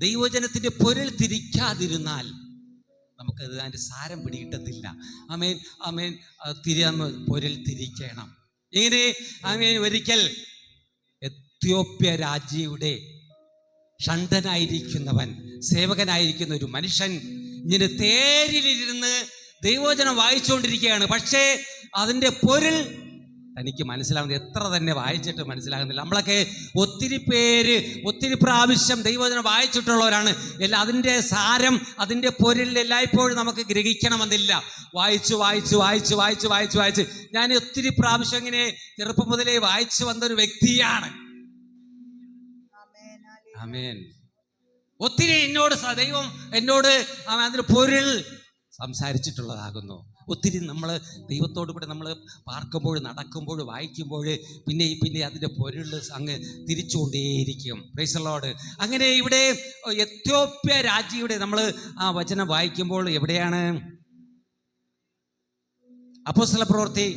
ദൈവവചനത്തിന്റെ പൊരുൾ തിരിക്കാതിരുന്നാൽ നമുക്കത് അതിൻ്റെ സാരം പിടികിട്ടത്തില്ല. ആമേൻ, ആമേൻ. പൊരുൾ തിരിക്കണം. ഇങ്ങനെ ആമേൻ. ഒരിക്കൽ എത്യോപ്യ രാജ്യയുടെ ഷണ്ഡനായിരിക്കുന്നവൻ, സേവകനായിരിക്കുന്ന ഒരു മനുഷ്യൻ ഇങ്ങനെ തേരിലിരുന്ന് ദൈവവചനം വായിച്ചുകൊണ്ടിരിക്കുകയാണ്. പക്ഷേ അതിൻ്റെ പൊരുൾ തനിക്ക് മനസ്സിലാവുന്നത് എത്ര തന്നെ വായിച്ചിട്ട് മനസ്സിലാകുന്നില്ല. നമ്മളൊക്കെ ഒത്തിരി പ്രാവശ്യം ദൈവവചനം വായിച്ചിട്ടുള്ളവരാണ്. അതിൻ്റെ സാരം, അതിൻ്റെ പൊരുൾ എല്ലായ്പ്പോഴും നമുക്ക് ഗ്രഹിക്കണമെന്നില്ല. വായിച്ച് ഞാൻ ഒത്തിരി പ്രാവശ്യം ഇങ്ങനെ ചെറുപ്പം മുതലേ വായിച്ചു വന്നൊരു വ്യക്തിയാണ്. ആമേൻ. ഒത്തിരി ദൈവം എന്നോട് അതിന് പൊരുൾ സംസാരിച്ചിട്ടുള്ളതാകുന്നു. ഒത്തിരി നമ്മൾ ദൈവത്തോടു കൂടെ നമ്മൾ പാർക്കുമ്പോൾ, നടക്കുമ്പോൾ, വായിക്കുമ്പോൾ പിന്നെ അതിൻ്റെ പൊരുൾ അങ്ങ് തിരിച്ചുകൊണ്ടേയിരിക്കും. Price the Lord. അങ്ങനെ ഇവിടെ എത്യോപ്യ രാജ്യയുടെ നമ്മൾ ആ വചനം വായിക്കുമ്പോൾ എവിടെയാണ്? അപ്പോസ്തലപ്രവൃത്തി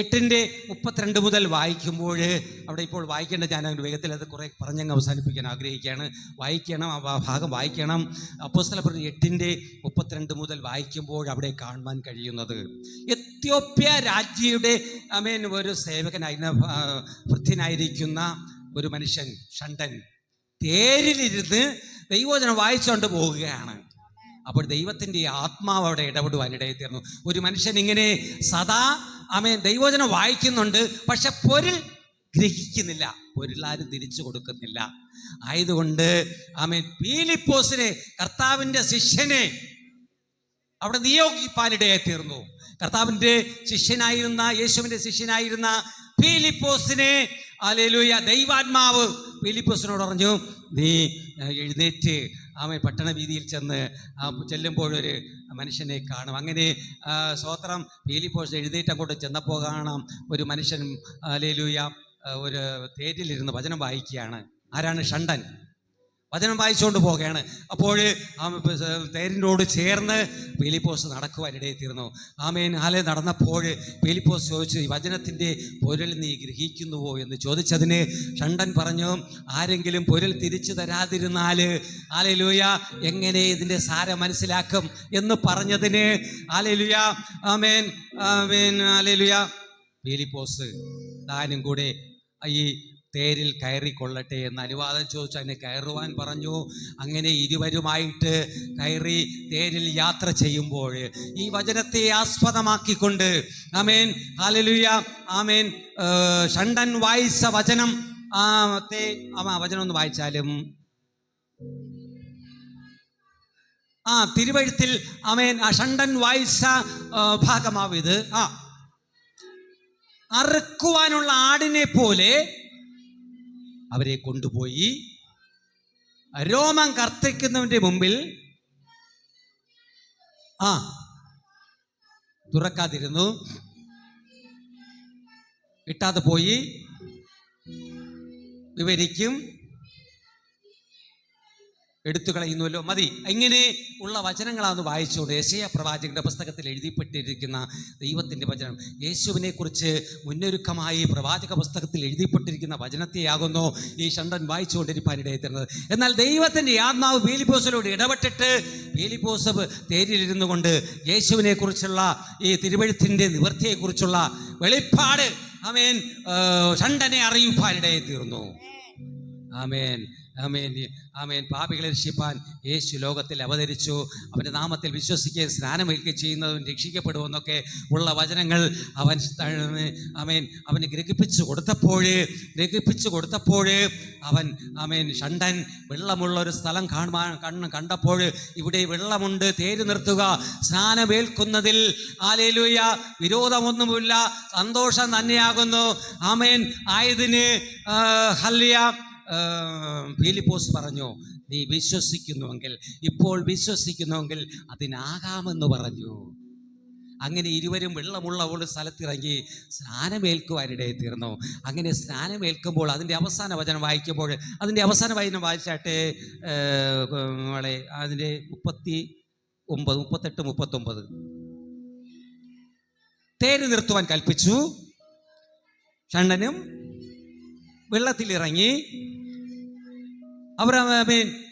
8:32 മുതൽ വായിക്കുമ്പോൾ അവിടെ ഇപ്പോൾ വായിക്കേണ്ട, ഞാൻ അതിൻ്റെ വേഗത്തിൽ അത് കുറേ പറഞ്ഞങ്ങ് അവസാനിപ്പിക്കാൻ ആഗ്രഹിക്കുകയാണ്. വായിക്കണം, ആ ഭാഗം വായിക്കണം. അപ്പോസ്തലപ്രവൃത്തി 8:32 മുതൽ വായിക്കുമ്പോൾ അവിടെ കാണുവാൻ കഴിയുന്നത് എത്യോപ്യ രാജ്യയുടെ ഒരു ഭൃത്യനായിരിക്കുന്ന ഒരു മനുഷ്യൻ, ഷണ്ഡൻ, തേരിലിരുന്ന് ദൈവവചനം വായിച്ചുകൊണ്ട് പോവുകയാണ്. അപ്പോൾ ദൈവത്തിൻ്റെ ആത്മാവ് അവിടെ ഇടപെടുവാനിടയിൽ തീർന്നു. ഒരു മനുഷ്യൻ ഇങ്ങനെ സദാ ദൈവവചനം വായിക്കുന്നുണ്ട്, പക്ഷെ പൊരുൾ ഗ്രഹിക്കുന്നില്ല, പൊരുളാരും തിരിച്ചു കൊടുക്കുന്നില്ല. ആയതുകൊണ്ട് ഫിലിപ്പോസിനെ, കർത്താവിൻ്റെ ശിഷ്യനെ അവിടെ നിയോഗിപ്പാനിടയായി തീർന്നു. കർത്താവിൻ്റെ ശിഷ്യനായിരുന്ന, യേശുവിൻ്റെ ശിഷ്യനായിരുന്ന ഫിലിപ്പോസിനെ ഹല്ലേലൂയ ദൈവാത്മാവ് ഫിലിപ്പോസിനോട് പറഞ്ഞു, നീ എഴുന്നേറ്റ് പട്ടണ വീതിയിൽ ചെല്ലുമ്പോഴൊരു മനുഷ്യനെ കാണും. അങ്ങനെ സ്തോത്രം, ഫിലിപ്പോസ് എഴുന്നേറ്റ് അങ്ങോട്ട് ചെന്നപ്പോൾ കാണാം ഒരു മനുഷ്യൻ ഹല്ലേലൂയ ഒരു തേരിലിരുന്ന് വചനം വായിക്കുകയാണ്. ആരാണ്? ഷണ്ഡൻ. വചനം വായിച്ചുകൊണ്ട് പോകുകയാണ്. അപ്പോൾ തേരിനോട് ചേർന്ന് ഫിലിപ്പോസ് നടക്കുവാനിടയിൽ തീർന്നു. ആമേൻ. നടന്നപ്പോൾ ഫിലിപ്പോസ് ചോദിച്ചു, ഈ വചനത്തിൻ്റെ പൊരുൾ നീ ഗ്രഹിക്കുന്നുവോ എന്ന് ചോദിച്ചതിന് ഷണ്ഡൻ പറഞ്ഞു, ആരെങ്കിലും പൊരുൾ തിരിച്ചു തരാതിരുന്നാൽ ഹല്ലേലൂയ എങ്ങനെ ഇതിൻ്റെ സാരം മനസ്സിലാക്കും എന്ന് പറഞ്ഞതിന് ഹല്ലേലൂയ ആമേൻ, ആമേൻ, ഹല്ലേലൂയ ഫിലിപ്പോസ് താനും കൂടെ ഈ തേരിൽ കയറിക്കൊള്ളട്ടെ എന്ന് അനുവാദം ചോദിച്ചു. അതിനെ കയറുവാൻ പറഞ്ഞു. അങ്ങനെ ഇരുവരുമായിട്ട് കയറി തേരിൽ യാത്ര ചെയ്യുമ്പോൾ ഈ വചനത്തെ ആസ്പദമാക്കിക്കൊണ്ട് ആമേൻ, ഹല്ലേലൂയ ആമേൻ, ഷണ്ഡൻ വായിച്ച വചനം, വചനം ഒന്ന് വായിച്ചാലും തിരുവഴുത്തിൽ ആമേൻ, ഷണ്ഡൻ വായിച്ച ഭാഗമാവിത്. അറുക്കുവാനുള്ള ആടിനെ പോലെ അവരെ കൊണ്ടുപോയി രോമം കർത്തിക്കുന്നവന്റെ മുമ്പിൽ തുറക്കാതിരുന്നു, കിട്ടാതെ പോയി വിവരിക്കും, എടുത്തു കളയുന്നുവല്ലോ, മതി. ഇങ്ങനെ ഉള്ള വചനങ്ങളാണ് വായിച്ചുകൊണ്ട് യെശയ്യാ പ്രവാചകന്റെ പുസ്തകത്തിൽ എഴുതിപ്പെട്ടിരിക്കുന്ന ദൈവത്തിൻ്റെ വചനം, യേശുവിനെ കുറിച്ച് മുന്നൊരുക്കമായി പ്രവാചക പുസ്തകത്തിൽ എഴുതിപ്പെട്ടിരിക്കുന്ന വചനത്തെയാകുന്നു ഈ ഷണ്ഡൻ വായിച്ചുകൊണ്ടിരിക്കാനിടയിൽ തീർന്നത്. എന്നാൽ ദൈവത്തിൻ്റെ ആത്മാവ് ഫിലിപ്പോസിനോട് ഇടപെട്ടിട്ട് ഫിലിപ്പോസ് തേരിലിരുന്നു കൊണ്ട് യേശുവിനെ കുറിച്ചുള്ള ഈ തിരുവഴുത്തിൻ്റെ നിവൃത്തിയെക്കുറിച്ചുള്ള വെളിപ്പാട് ആമേൻ ഷണ്ഡനെ അറിയിപ്പാനിടയിൽ തീർന്നു. ആമേൻ, ആമേൻ, ആമേൻ. പാപികളെ രക്ഷിപ്പാൻ യേശു ലോകത്തിൽ അവതരിച്ചു, അവൻ്റെ നാമത്തിൽ വിശ്വസിക്കുകയും സ്നാനമേൽക്കുകയും ചെയ്യുന്നവൻ രക്ഷിക്കപ്പെടുമെന്നൊക്കെ ഉള്ള വചനങ്ങൾ ആമേൻ അവന് ഗ്രഹിപ്പിച്ചു കൊടുത്തപ്പോൾ അവൻ ആമേൻ ഷണ്ഡൻ വെള്ളമുള്ള ഒരു സ്ഥലം കണ്ടപ്പോൾ ഇവിടെ വെള്ളമുണ്ട്, തേര് നിർത്തുക, സ്നാനമേൽക്കുന്നതിൽ ഹല്ലേലൂയ വിരോധമൊന്നുമില്ല, സന്തോഷം തന്നെയാകുന്നു. ആമേൻ. ആയതിന് ഹല്ലേലൂയ ഫിലിപ്പോസ് പറഞ്ഞു, നീ ഇപ്പോൾ വിശ്വസിക്കുന്നുവെങ്കിൽ അതിനാകാമെന്ന് പറഞ്ഞു. അങ്ങനെ ഇരുവരും വെള്ളമുള്ള ഒരു സ്ഥലത്തിറങ്ങി സ്നാനമേൽക്കുവാനിടയിൽ തീർന്നു. അങ്ങനെ സ്നാനമേൽക്കുമ്പോൾ അതിൻ്റെ അവസാന വചനം വായിക്കുമ്പോൾ, അതിൻ്റെ അവസാന വചനം വായിച്ചാട്ടെ, അതിൻ്റെ 38, 39. തേര് നിർത്തുവാൻ കൽപ്പിച്ചു, ഷണ്ടനും വെള്ളത്തിലിറങ്ങി അവർ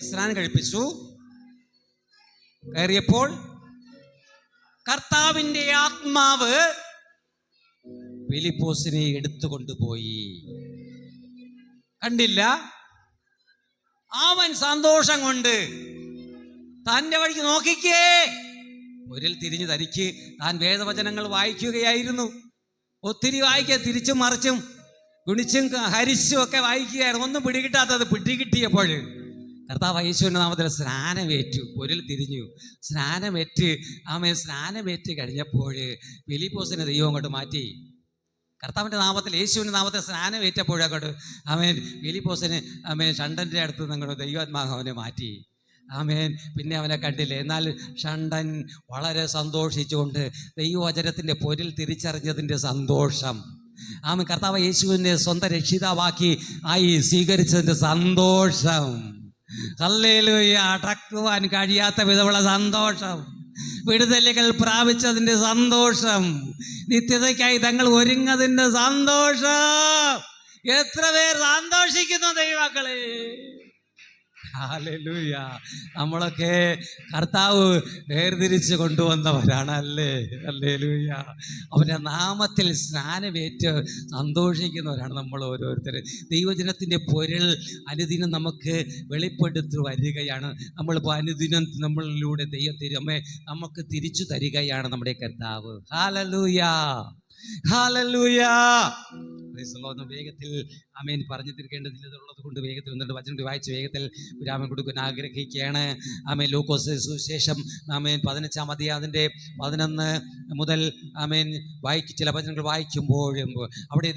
സ്നാനം കഴിപ്പിച്ചു. കയറിയപ്പോൾ കർത്താവിൻ്റെ ആത്മാവ് ഫിലിപ്പോസിനെ എടുത്തുകൊണ്ടുപോയി. കണ്ടില്ല, അവൻ സന്തോഷം കൊണ്ട് തൻ്റെ വഴിക്ക് നോക്കിക്കേ ഒരിൽ തിരിഞ്ഞ് തനിക്ക് താൻ വേദവചനങ്ങൾ വായിക്കുകയായിരുന്നു. ഒത്തിരി വായിക്കുക, തിരിച്ചും മറിച്ചും ഗുണിച്ചും ഹരിച്ചും ഒക്കെ വായിക്കുകയായിരുന്നു. ഒന്നും പിടികിട്ടാത്തത് പിടികിട്ടിയപ്പോൾ കർത്താവ് യേശുവിൻ്റെ നാമത്തിൽ സ്നാനമേറ്റു. ഒരിൽ തിരിഞ്ഞു സ്നാനമേറ്റ് സ്നാനമേറ്റ് കഴിഞ്ഞപ്പോൾ ഫിലിപ്പോസിനെ ദൈവം അങ്ങോട്ട് മാറ്റി. കർത്താവിൻ്റെ നാമത്തിൽ, യേശുവിൻ്റെ നാമത്തിൽ സ്നാനമേറ്റപ്പോഴങ്ങോട്ട് ഫിലിപ്പോസിന് ഷണ്ടൻ്റെ അടുത്ത് അങ്ങോട്ട് ദൈവാത്മാവ് അവനെ മാറ്റി. പിന്നെ അവനെ കണ്ടില്ല. എന്നാൽ ഷണ്ടൻ വളരെ സന്തോഷിച്ചുകൊണ്ട് ദൈവവചനത്തിൻ്റെ പൊരുൾ തിരിച്ചറിഞ്ഞതിൻ്റെ സന്തോഷം, കർത്താവ് യേശുവിനെ സ്വന്തം രക്ഷിതാവാക്കി സ്വീകരിച്ചതിൻ്റെ സന്തോഷം, ഹല്ലേലൂയ, അടക്കുവാൻ കഴിയാത്ത വിധമുള്ള സന്തോഷം, വിടുതലുകൾ പ്രാപിച്ചതിൻ്റെ സന്തോഷം, നിത്യതയ്ക്കായി തങ്ങൾ ഒരുങ്ങതിൻ്റെ സന്തോഷം. എത്ര പേർ സന്തോഷിക്കുന്നു ദൈവമക്കളെ! ഹല്ലേലൂയ. നമ്മളൊക്കെ കർത്താവ് വേർതിരിച്ച് കൊണ്ടുവന്നവരാണ്, അല്ലേ? ഹല്ലേലൂയ. അവൻ്റെ നാമത്തിൽ സ്നാനമേറ്റ് സന്തോഷിക്കുന്നവരാണ് നമ്മൾ ഓരോരുത്തരും. ദൈവജനത്തിൻ്റെ പൊരുൾ അനുദിനം നമുക്ക് വെളിപ്പെടുത്തി വരികയാണ്. നമ്മളിപ്പോൾ അനുദിനം നമ്മളിലൂടെ ദൈവത്തിരമേ നമുക്ക് തിരിച്ചു തരികയാണ് നമ്മുടെ കർത്താവ്. Hallelujah, hallelujah. വേഗത്തിൽ പറഞ്ഞു തീർക്കേണ്ടതിലുള്ളത് കൊണ്ട് വേഗത്തിൽ വന്നിട്ട് വചനം വായിച്ച് വേഗത്തിൽ വിരാമം കൊടുക്കാൻ ആഗ്രഹിക്കുകയാണ്. ലൂക്കോസ് സുവിശേഷം 15-ാം അധ്യായത്തിൻ്റെ 11 മുതൽ ചില വചനങ്ങൾ വായിക്കുമ്പോഴും അവിടെ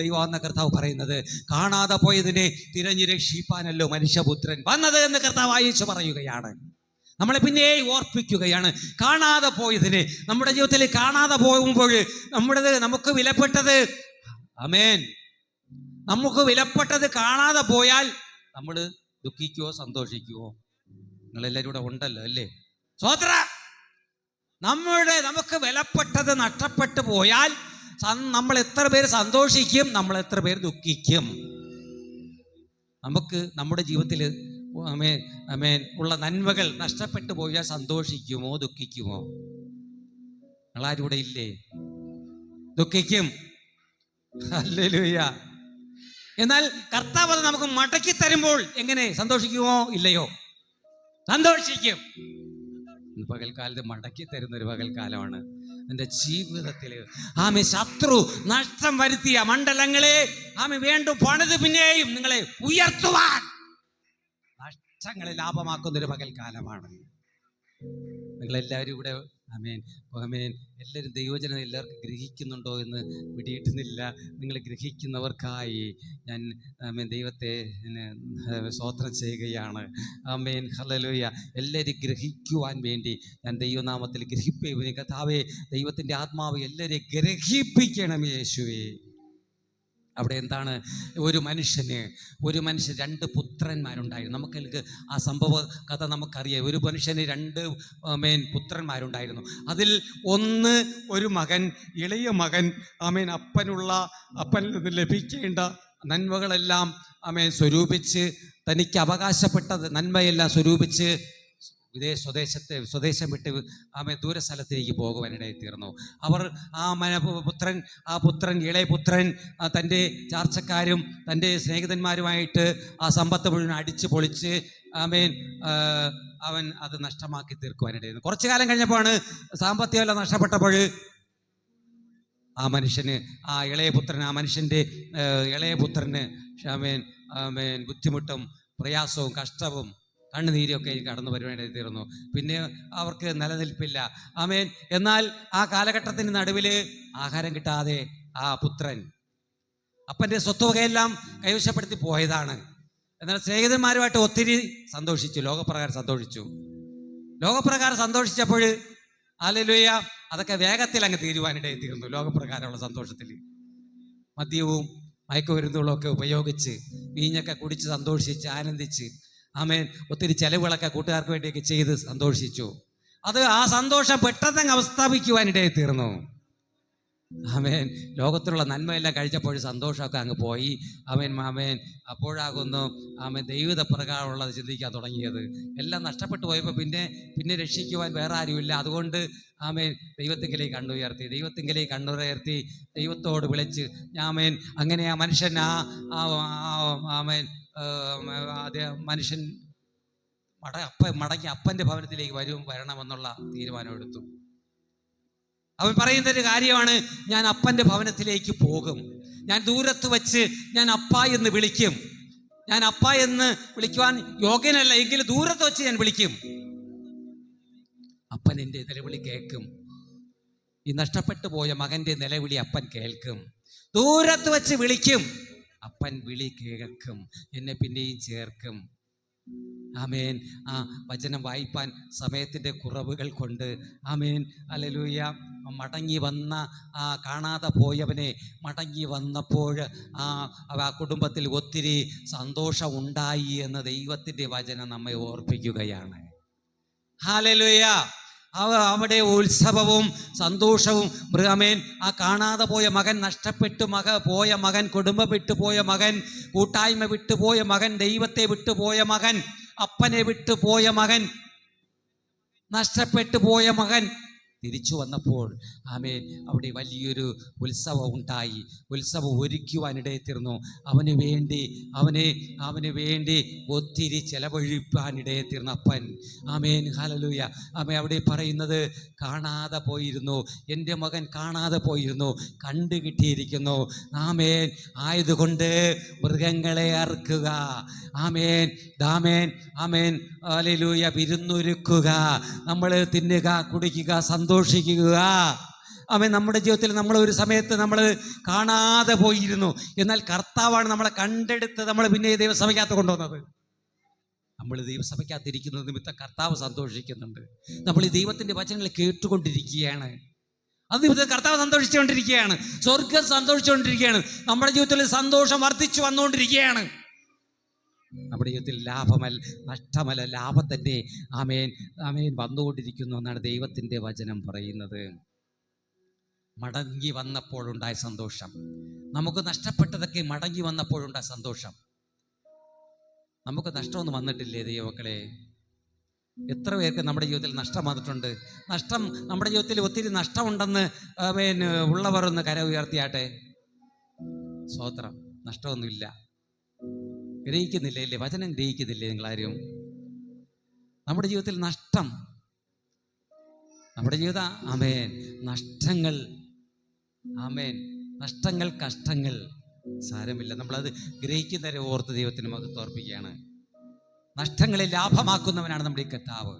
ദൈവാന്ന കർത്താവ് പറയുന്നത്, കാണാതെ പോയതിനെ തിരഞ്ഞു രക്ഷിപ്പാനല്ലോ മനുഷ്യപുത്രൻ വന്നത് എന്ന് കർത്താവ് അയച്ചു പറയുകയാണ്. നമ്മളെ പിന്നെ ഓർപ്പിക്കുകയാണ്. കാണാതെ പോയതിനെ, നമ്മുടെ ജീവിതത്തിൽ കാണാതെ പോകുമ്പോൾ നമുക്ക് വിലപ്പെട്ടത്, നമുക്ക് വിലപ്പെട്ടത് കാണാതെ പോയാൽ നമ്മൾ ദുഃഖിക്കുവോ സന്തോഷിക്കുവോ? നിങ്ങളെല്ലാവരും കൂടെ ഉണ്ടല്ലോ, അല്ലേ? സ്വോത്ര, നമുക്ക് വിലപ്പെട്ടത് നഷ്ടപ്പെട്ടു പോയാൽ നമ്മൾ എത്ര പേര് സന്തോഷിക്കും, നമ്മൾ എത്ര പേര് ദുഃഖിക്കും? നമുക്ക് നമ്മുടെ ജീവിതത്തിൽ ഉള്ള നന്മകൾ നഷ്ടപ്പെട്ടു പോയാൽ സന്തോഷിക്കുമോ ദുഃഖിക്കുമോ? നിങ്ങളാരും ഇവിടെ ഇല്ലേ? ദുഃഖിക്കും. ഹല്ലേലൂയ. എന്നാൽ കർത്താവ് അത് നമുക്ക് മടക്കി തരുമ്പോൾ എങ്ങനെ സന്തോഷിക്കുമോ ഇല്ലയോ? സന്തോഷിക്കും. പകൽക്കാലത്ത് മടക്കി തരുന്നൊരു പകൽക്കാലമാണ് എൻ്റെ ജീവിതത്തിൽ. ശത്രു നഷ്ടം വരുത്തിയ മണ്ഡലങ്ങളെ വീണ്ടും പണിത് പിന്നെയും നിങ്ങളെ ഉയർത്തുവാൻ നഷ്ടങ്ങളെ ലാഭമാക്കുന്നൊരു പകൽക്കാലമാണ്. നിങ്ങളെല്ലാവരും ഇവിടെ എല്ലാവരും ദൈവജനം എല്ലാവർക്കും ഗ്രഹിക്കുന്നുണ്ടോ എന്ന് പിടിയിട്ടുന്നില്ല. നിങ്ങൾ ഗ്രഹിക്കുന്നവർക്കായി ഞാൻ ദൈവത്തെ സ്തോത്രം ചെയ്യുകയാണ്. ഹല്ലേലൂയ. എല്ലാവരും ഗ്രഹിക്കുവാൻ വേണ്ടി ഞാൻ ദൈവനാമത്തിൽ ഗ്രഹിപ്പിക്കും. കർത്താവേ, ദൈവത്തിൻ്റെ ആത്മാവ് എല്ലാവരെയും ഗ്രഹിപ്പിക്കണം യേശുവേ. അവിടെ എന്താണ്? ഒരു മനുഷ്യന് 2 പുത്രന്മാരുണ്ടായിരുന്നു. നമുക്ക് ആ സംഭവ കഥ നമുക്കറിയാം. ഒരു മനുഷ്യന് 2 പുത്രന്മാരുണ്ടായിരുന്നു. അതിൽ ഒരു മകൻ, ഇളയ മകൻ അപ്പനിൽ നിന്ന് ലഭിക്കേണ്ട നന്മകളെല്ലാം സ്വരൂപിച്ച്, തനിക്ക് അവകാശപ്പെട്ടത് നന്മയെല്ലാം സ്വരൂപിച്ച് സ്വദേശം വിട്ട് ദൂരസ്ഥലത്തേക്ക് പോകുവാനിടയിൽ തീർന്നു. അവർ പുത്രൻ ഇളയ പുത്രൻ തൻ്റെ ചാർച്ചക്കാരും തൻ്റെ സ്നേഹിതന്മാരുമായിട്ട് ആ സമ്പത്ത് മുഴുവൻ അടിച്ച് പൊളിച്ച് അവൻ അത് നഷ്ടമാക്കി തീർക്കുവാനിടയായിരുന്നു. കുറച്ചു കാലം കഴിഞ്ഞപ്പോഴാണ് സാമ്പത്തികമെല്ലാം നഷ്ടപ്പെട്ടപ്പോൾ ആ മനുഷ്യന്, മനുഷ്യൻ്റെ ഇളയ പുത്രന് ബുദ്ധിമുട്ടും പ്രയാസവും കഷ്ടവും കണ്ണുനീരൊക്കെ കടന്നു വരുവാനായി തീർന്നു. പിന്നെ അവർക്ക് നിലനിൽപ്പില്ല. എന്നാൽ ആ കാലഘട്ടത്തിന് നടുവിൽ ആഹാരം കിട്ടാതെ ആ പുത്രൻ അപ്പൻ്റെ സ്വത്തുവകയെല്ലാം കൈവശപ്പെടുത്തി പോയതാണ്. എന്നാൽ സ്നേഹിതന്മാരുമായിട്ട് ഒത്തിരി സന്തോഷിച്ചു, ലോകപ്രകാരം സന്തോഷിച്ചപ്പോൾ ഹല്ലേലൂയ, അതൊക്കെ വേഗത്തിൽ അങ്ങ് തീരുവാനിടയിൽ തീർന്നു. ലോകപ്രകാരമുള്ള സന്തോഷത്തിൽ മദ്യവും മയക്കുമരുന്നുകളൊക്കെ ഉപയോഗിച്ച് വീഞ്ഞൊക്കെ കുടിച്ച് സന്തോഷിച്ച് ആനന്ദിച്ച് ഒത്തിരി ചെലവുകളൊക്കെ കൂട്ടുകാർക്ക് വേണ്ടിയൊക്കെ ചെയ്ത് സന്തോഷിച്ചു. ആ സന്തോഷം പെട്ടെന്ന് അവസ്ഥാപിക്കുവാനിടയിൽ തീർന്നു. ആമേൻ. ലോകത്തിലുള്ള നന്മയെല്ലാം കഴിച്ചപ്പോൾ സന്തോഷമൊക്കെ അങ്ങ് പോയി. ആമേൻ ആമേൻ. അപ്പോഴാകുന്നു ആമേൻ ദൈവത പ്രകാരമുള്ളത് ചിന്തിക്കാൻ തുടങ്ങിയത്. എല്ലാം നഷ്ടപ്പെട്ടു പോയപ്പോൾ പിന്നെ രക്ഷിക്കുവാൻ വേറെ ആരുമില്ല. അതുകൊണ്ട് ആമേൻ ദൈവത്തിങ്കലേക്ക് കണ്ണുയർത്തി, ദൈവത്തിങ്കലേക്ക് കണ്ണുയർത്തി ദൈവത്തോട് വിളിച്ച് ആമേൻ. അങ്ങനെ ആ മനുഷ്യൻ ആമേൻ മനുഷ്യൻ മടങ്ങി അപ്പൻ്റെ ഭവനത്തിലേക്ക് വരണമെന്നുള്ള തീരുമാനമെടുത്തു. അവൻ പറയുന്നൊരു കാര്യമാണ്, ഞാൻ അപ്പൻ്റെ ഭവനത്തിലേക്ക് പോകും, ഞാൻ ദൂരത്ത് വച്ച് ഞാൻ അപ്പ എന്ന് വിളിക്കും, ഞാൻ അപ്പ എന്ന് വിളിക്കുവാൻ യോഗ്യനല്ല എങ്കിലും ദൂരത്ത് വെച്ച് ഞാൻ വിളിക്കും, അപ്പൻ എൻ്റെ നിലവിളി കേൾക്കും. ഈ നഷ്ടപ്പെട്ടു പോയ മകൻ്റെ നിലവിളി അപ്പൻ കേൾക്കും. ദൂരത്ത് വെച്ച് വിളിക്കും, അപ്പൻ വിളി കേൾക്കും, എന്നെ പിന്നെയും ചേർക്കും. ആമേൻ. ആ വചനം വായിപ്പാൻ സമയത്തിൻ്റെ കുറവുകൾ കൊണ്ട് ആമേൻ ഹല്ലേലൂയ മടങ്ങി വന്ന കാണാതെ പോയവനെ മടങ്ങി വന്നപ്പോൾ ആ കുടുംബത്തിൽ ഒത്തിരി സന്തോഷം ഉണ്ടായി എന്ന് ദൈവത്തിൻ്റെ വചനം നമ്മെ ഓർപ്പിക്കുകയാണ്. ഹല്ലേലൂയ. അവിടെ ഉത്സവവും സന്തോഷവും. ആമേൻ. ആ കാണാതെ പോയ മകൻ, നഷ്ടപ്പെട്ടു പോയ മകൻ, കുടുംബം വിട്ടുപോയ മകൻ, കൂട്ടായ്മ വിട്ടുപോയ മകൻ, ദൈവത്തെ വിട്ടുപോയ മകൻ, അപ്പനെ വിട്ടുപോയ മകൻ, നഷ്ടപ്പെട്ടു പോയ മകൻ തിരിച്ചു വന്നപ്പോൾ ആമേൻ അവിടെ വലിയൊരു ഉത്സവം ഉണ്ടായി. ഉത്സവം ഒരുക്കുവാനിടയെത്തിരുന്നു. അവന് വേണ്ടി ഒത്തിരി ചെലവഴിപ്പാനിടയെത്തിരുന്നു അപ്പൻ. Amen hallelujah. ആമേൻ. അവിടെ പറയുന്നത് കാണാതെ പോയിരുന്നു, എൻ്റെ മകൻ കാണാതെ പോയിരുന്നു, കണ്ടു കിട്ടിയിരിക്കുന്നു. ആമേൻ. ആയതുകൊണ്ട് മൃഗങ്ങളെ അറുക്കുക. ആമേൻ ആമേൻ ആമേൻ ഹല്ലേലൂയ. വിരുന്നൊരുക്കുക, നമ്മൾ തിന്നുക, കുടിക്കുക, സന്തോഷിക്കുക. ആമേൻ. നമ്മുടെ ജീവിതത്തിൽ നമ്മൾ ഒരു സമയത്ത് നമ്മൾ കാണാതെ പോയിരുന്നു, എന്നാൽ കർത്താവാണ് നമ്മളെ കണ്ടെടുത്ത് നമ്മൾ പിന്നെ ദൈവസഭയ്ക്കകത്ത് കൊണ്ടുവന്നത്. നമ്മൾ ദൈവസഭയ്ക്കകത്തിരിക്കുന്നത് നിമിത്തം കർത്താവ് സന്തോഷിക്കുന്നുണ്ട്. നമ്മൾ ഈ ദൈവത്തിൻ്റെ വചനങ്ങൾ കേട്ടുകൊണ്ടിരിക്കുകയാണ്. അത് നിമിത്തം കർത്താവ് സന്തോഷിച്ചുകൊണ്ടിരിക്കുകയാണ്, സ്വർഗ്ഗം സന്തോഷിച്ചുകൊണ്ടിരിക്കുകയാണ്. നമ്മുടെ ജീവിതത്തിൽ സന്തോഷം വർദ്ധിച്ചു വന്നുകൊണ്ടിരിക്കുകയാണ്. നമ്മുടെ ജീവിതത്തിൽ നഷ്ടമല്ല, ലാഭം തന്നെ ആമേൻ ആമേൻ വന്നുകൊണ്ടിരിക്കുന്നു എന്നാണ് ദൈവത്തിൻ്റെ വചനം പറയുന്നത്. മടങ്ങി വന്നപ്പോഴുണ്ടായ സന്തോഷം, നമുക്ക് നഷ്ടപ്പെട്ടതൊക്കെ മടങ്ങി വന്നപ്പോഴുണ്ടായ സന്തോഷം. നമുക്ക് നഷ്ടമൊന്നും വന്നിട്ടില്ലേ ദൈവമക്കളെ? എത്ര പേർക്ക് നമ്മുടെ ജീവിതത്തിൽ നഷ്ടം വന്നിട്ടുണ്ട്? നമ്മുടെ ജീവിതത്തിൽ ഒത്തിരി നഷ്ടമുണ്ടെന്ന് ഉള്ളവർ ഒന്ന് കര ഉയർത്തിയാട്ടെ. സ്തോത്രം. നഷ്ടമൊന്നുമില്ല. ഗ്രഹിക്കുന്നില്ലേ? ഇല്ലേ? വചനം ഗ്രഹിക്കുന്നില്ലേ നിങ്ങളാരും? നമ്മുടെ ജീവിതത്തിൽ നഷ്ടം, നമ്മുടെ ജീവിതം ആമേൻ നഷ്ടങ്ങൾ, ആമേൻ നഷ്ടങ്ങൾ, കഷ്ടങ്ങൾ സാരമില്ല. നമ്മളത് ഗ്രഹിക്കുന്നവരെ ഓർത്ത് ദൈവത്തിന് മഹത്വം അർപ്പിക്കുകയാണ്. നഷ്ടങ്ങളെ ലാഭമാക്കുന്നവനാണ് നമ്മുടെ ഈ കർത്താവ്.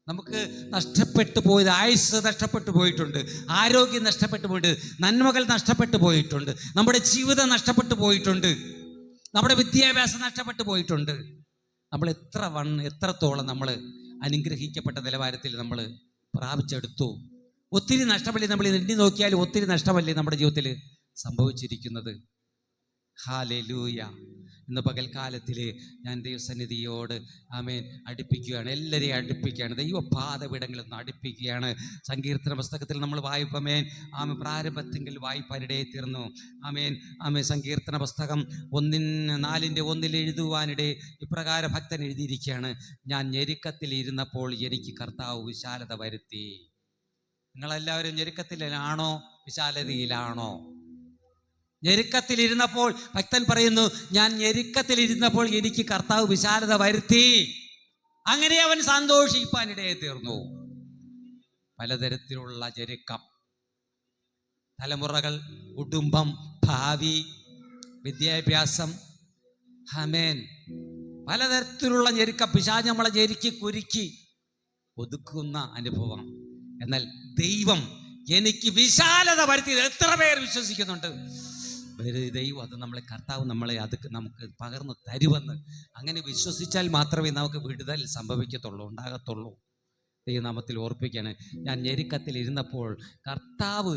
നമുക്ക് നഷ്ടപ്പെട്ടു പോയത്, ആയുസ് നഷ്ടപ്പെട്ടു പോയിട്ടുണ്ട്, ആരോഗ്യം നഷ്ടപ്പെട്ടു പോയിട്ടുണ്ട്, നന്മകൾ നഷ്ടപ്പെട്ടു പോയിട്ടുണ്ട്, നമ്മുടെ ജീവിതം നഷ്ടപ്പെട്ടു പോയിട്ടുണ്ട്, നമ്മുടെ വിദ്യാഭ്യാസം നഷ്ടപ്പെട്ടു പോയിട്ടുണ്ട്. നമ്മൾ എത്രത്തോളം നമ്മൾ അനുഗ്രഹിക്കപ്പെട്ട നിലവാരത്തിൽ നമ്മൾ പ്രാപിച്ചെടുത്തു. ഒത്തിരി നഷ്ടമല്ലേ നമ്മൾ എണ്ണി നോക്കിയാലും ഒത്തിരി നഷ്ടമല്ലേ നമ്മുടെ ജീവിതത്തിൽ സംഭവിച്ചിരിക്കുന്നത്? ഹല്ലേലൂയ. ഇന്ന് പകൽക്കാലത്തിൽ ഞാൻ ദൈവസന്നിധിയോട് ആമേൻ അടുപ്പിക്കുകയാണ്, എല്ലാവരെയും അടുപ്പിക്കുകയാണ്, ദൈവപാദപീഠങ്ങളിൽ നിന്ന് അടുപ്പിക്കുകയാണ്. സങ്കീർത്തന പുസ്തകത്തിൽ നമ്മൾ വായിപ്പമേൻ ആമേൻ പ്രാരംഭത്തെങ്കിൽ വായിപ്പാനിടയെ തീർന്നു. ആമേൻ സങ്കീർത്തന പുസ്തകം 4:1 എഴുതുവാനിടെ ഇപ്രകാരം ഭക്തൻ എഴുതിയിരിക്കുകയാണ്: ഞാൻ ഞെരുക്കത്തിൽ ഇരുന്നപ്പോൾ എനിക്ക് കർത്താവ് വിശാലത വരുത്തി. നിങ്ങളെല്ലാവരും ഞെരുക്കത്തിലാണോ വിശാലതയിലാണോ? ഞെരുക്കത്തിലിരുന്നപ്പോൾ ഭക്തൻ പറയുന്നു, ഞാൻ ഞെരുക്കത്തിലിരുന്നപ്പോൾ എനിക്ക് കർത്താവ് വിശാലത വരുത്തി. അങ്ങനെ അവൻ സന്തോഷിപ്പാനിടയെ തീർന്നു. പലതരത്തിലുള്ള ഞെരുക്കം, തലമുറകൾ, കുടുംബം, ഭാവി, വിദ്യാഭ്യാസം, ആമേൻ പലതരത്തിലുള്ള ഞെരുക്കം. പിശാച് നമ്മളെ ഞെരുക്കി കുരുക്കി ഒതുക്കുന്ന അനുഭവം. എന്നാൽ ദൈവം എനിക്ക് വിശാലത വരുത്തിയത് എത്ര പേർ വിശ്വസിക്കുന്നുണ്ട്? ദൈവം അത് നമ്മളെ, കർത്താവ് നമ്മളെ നമുക്ക് പകർന്നു തരുമെന്ന് അങ്ങനെ വിശ്വസിച്ചാൽ മാത്രമേ നമുക്ക് വിടുതൽ ഉണ്ടാകത്തുള്ളൂ. ദൈവനാമത്തിൽ ഓർപ്പിക്കുകയാണ്. ഞാൻ ഞെരുക്കത്തിൽ ഇരുന്നപ്പോൾ കർത്താവ്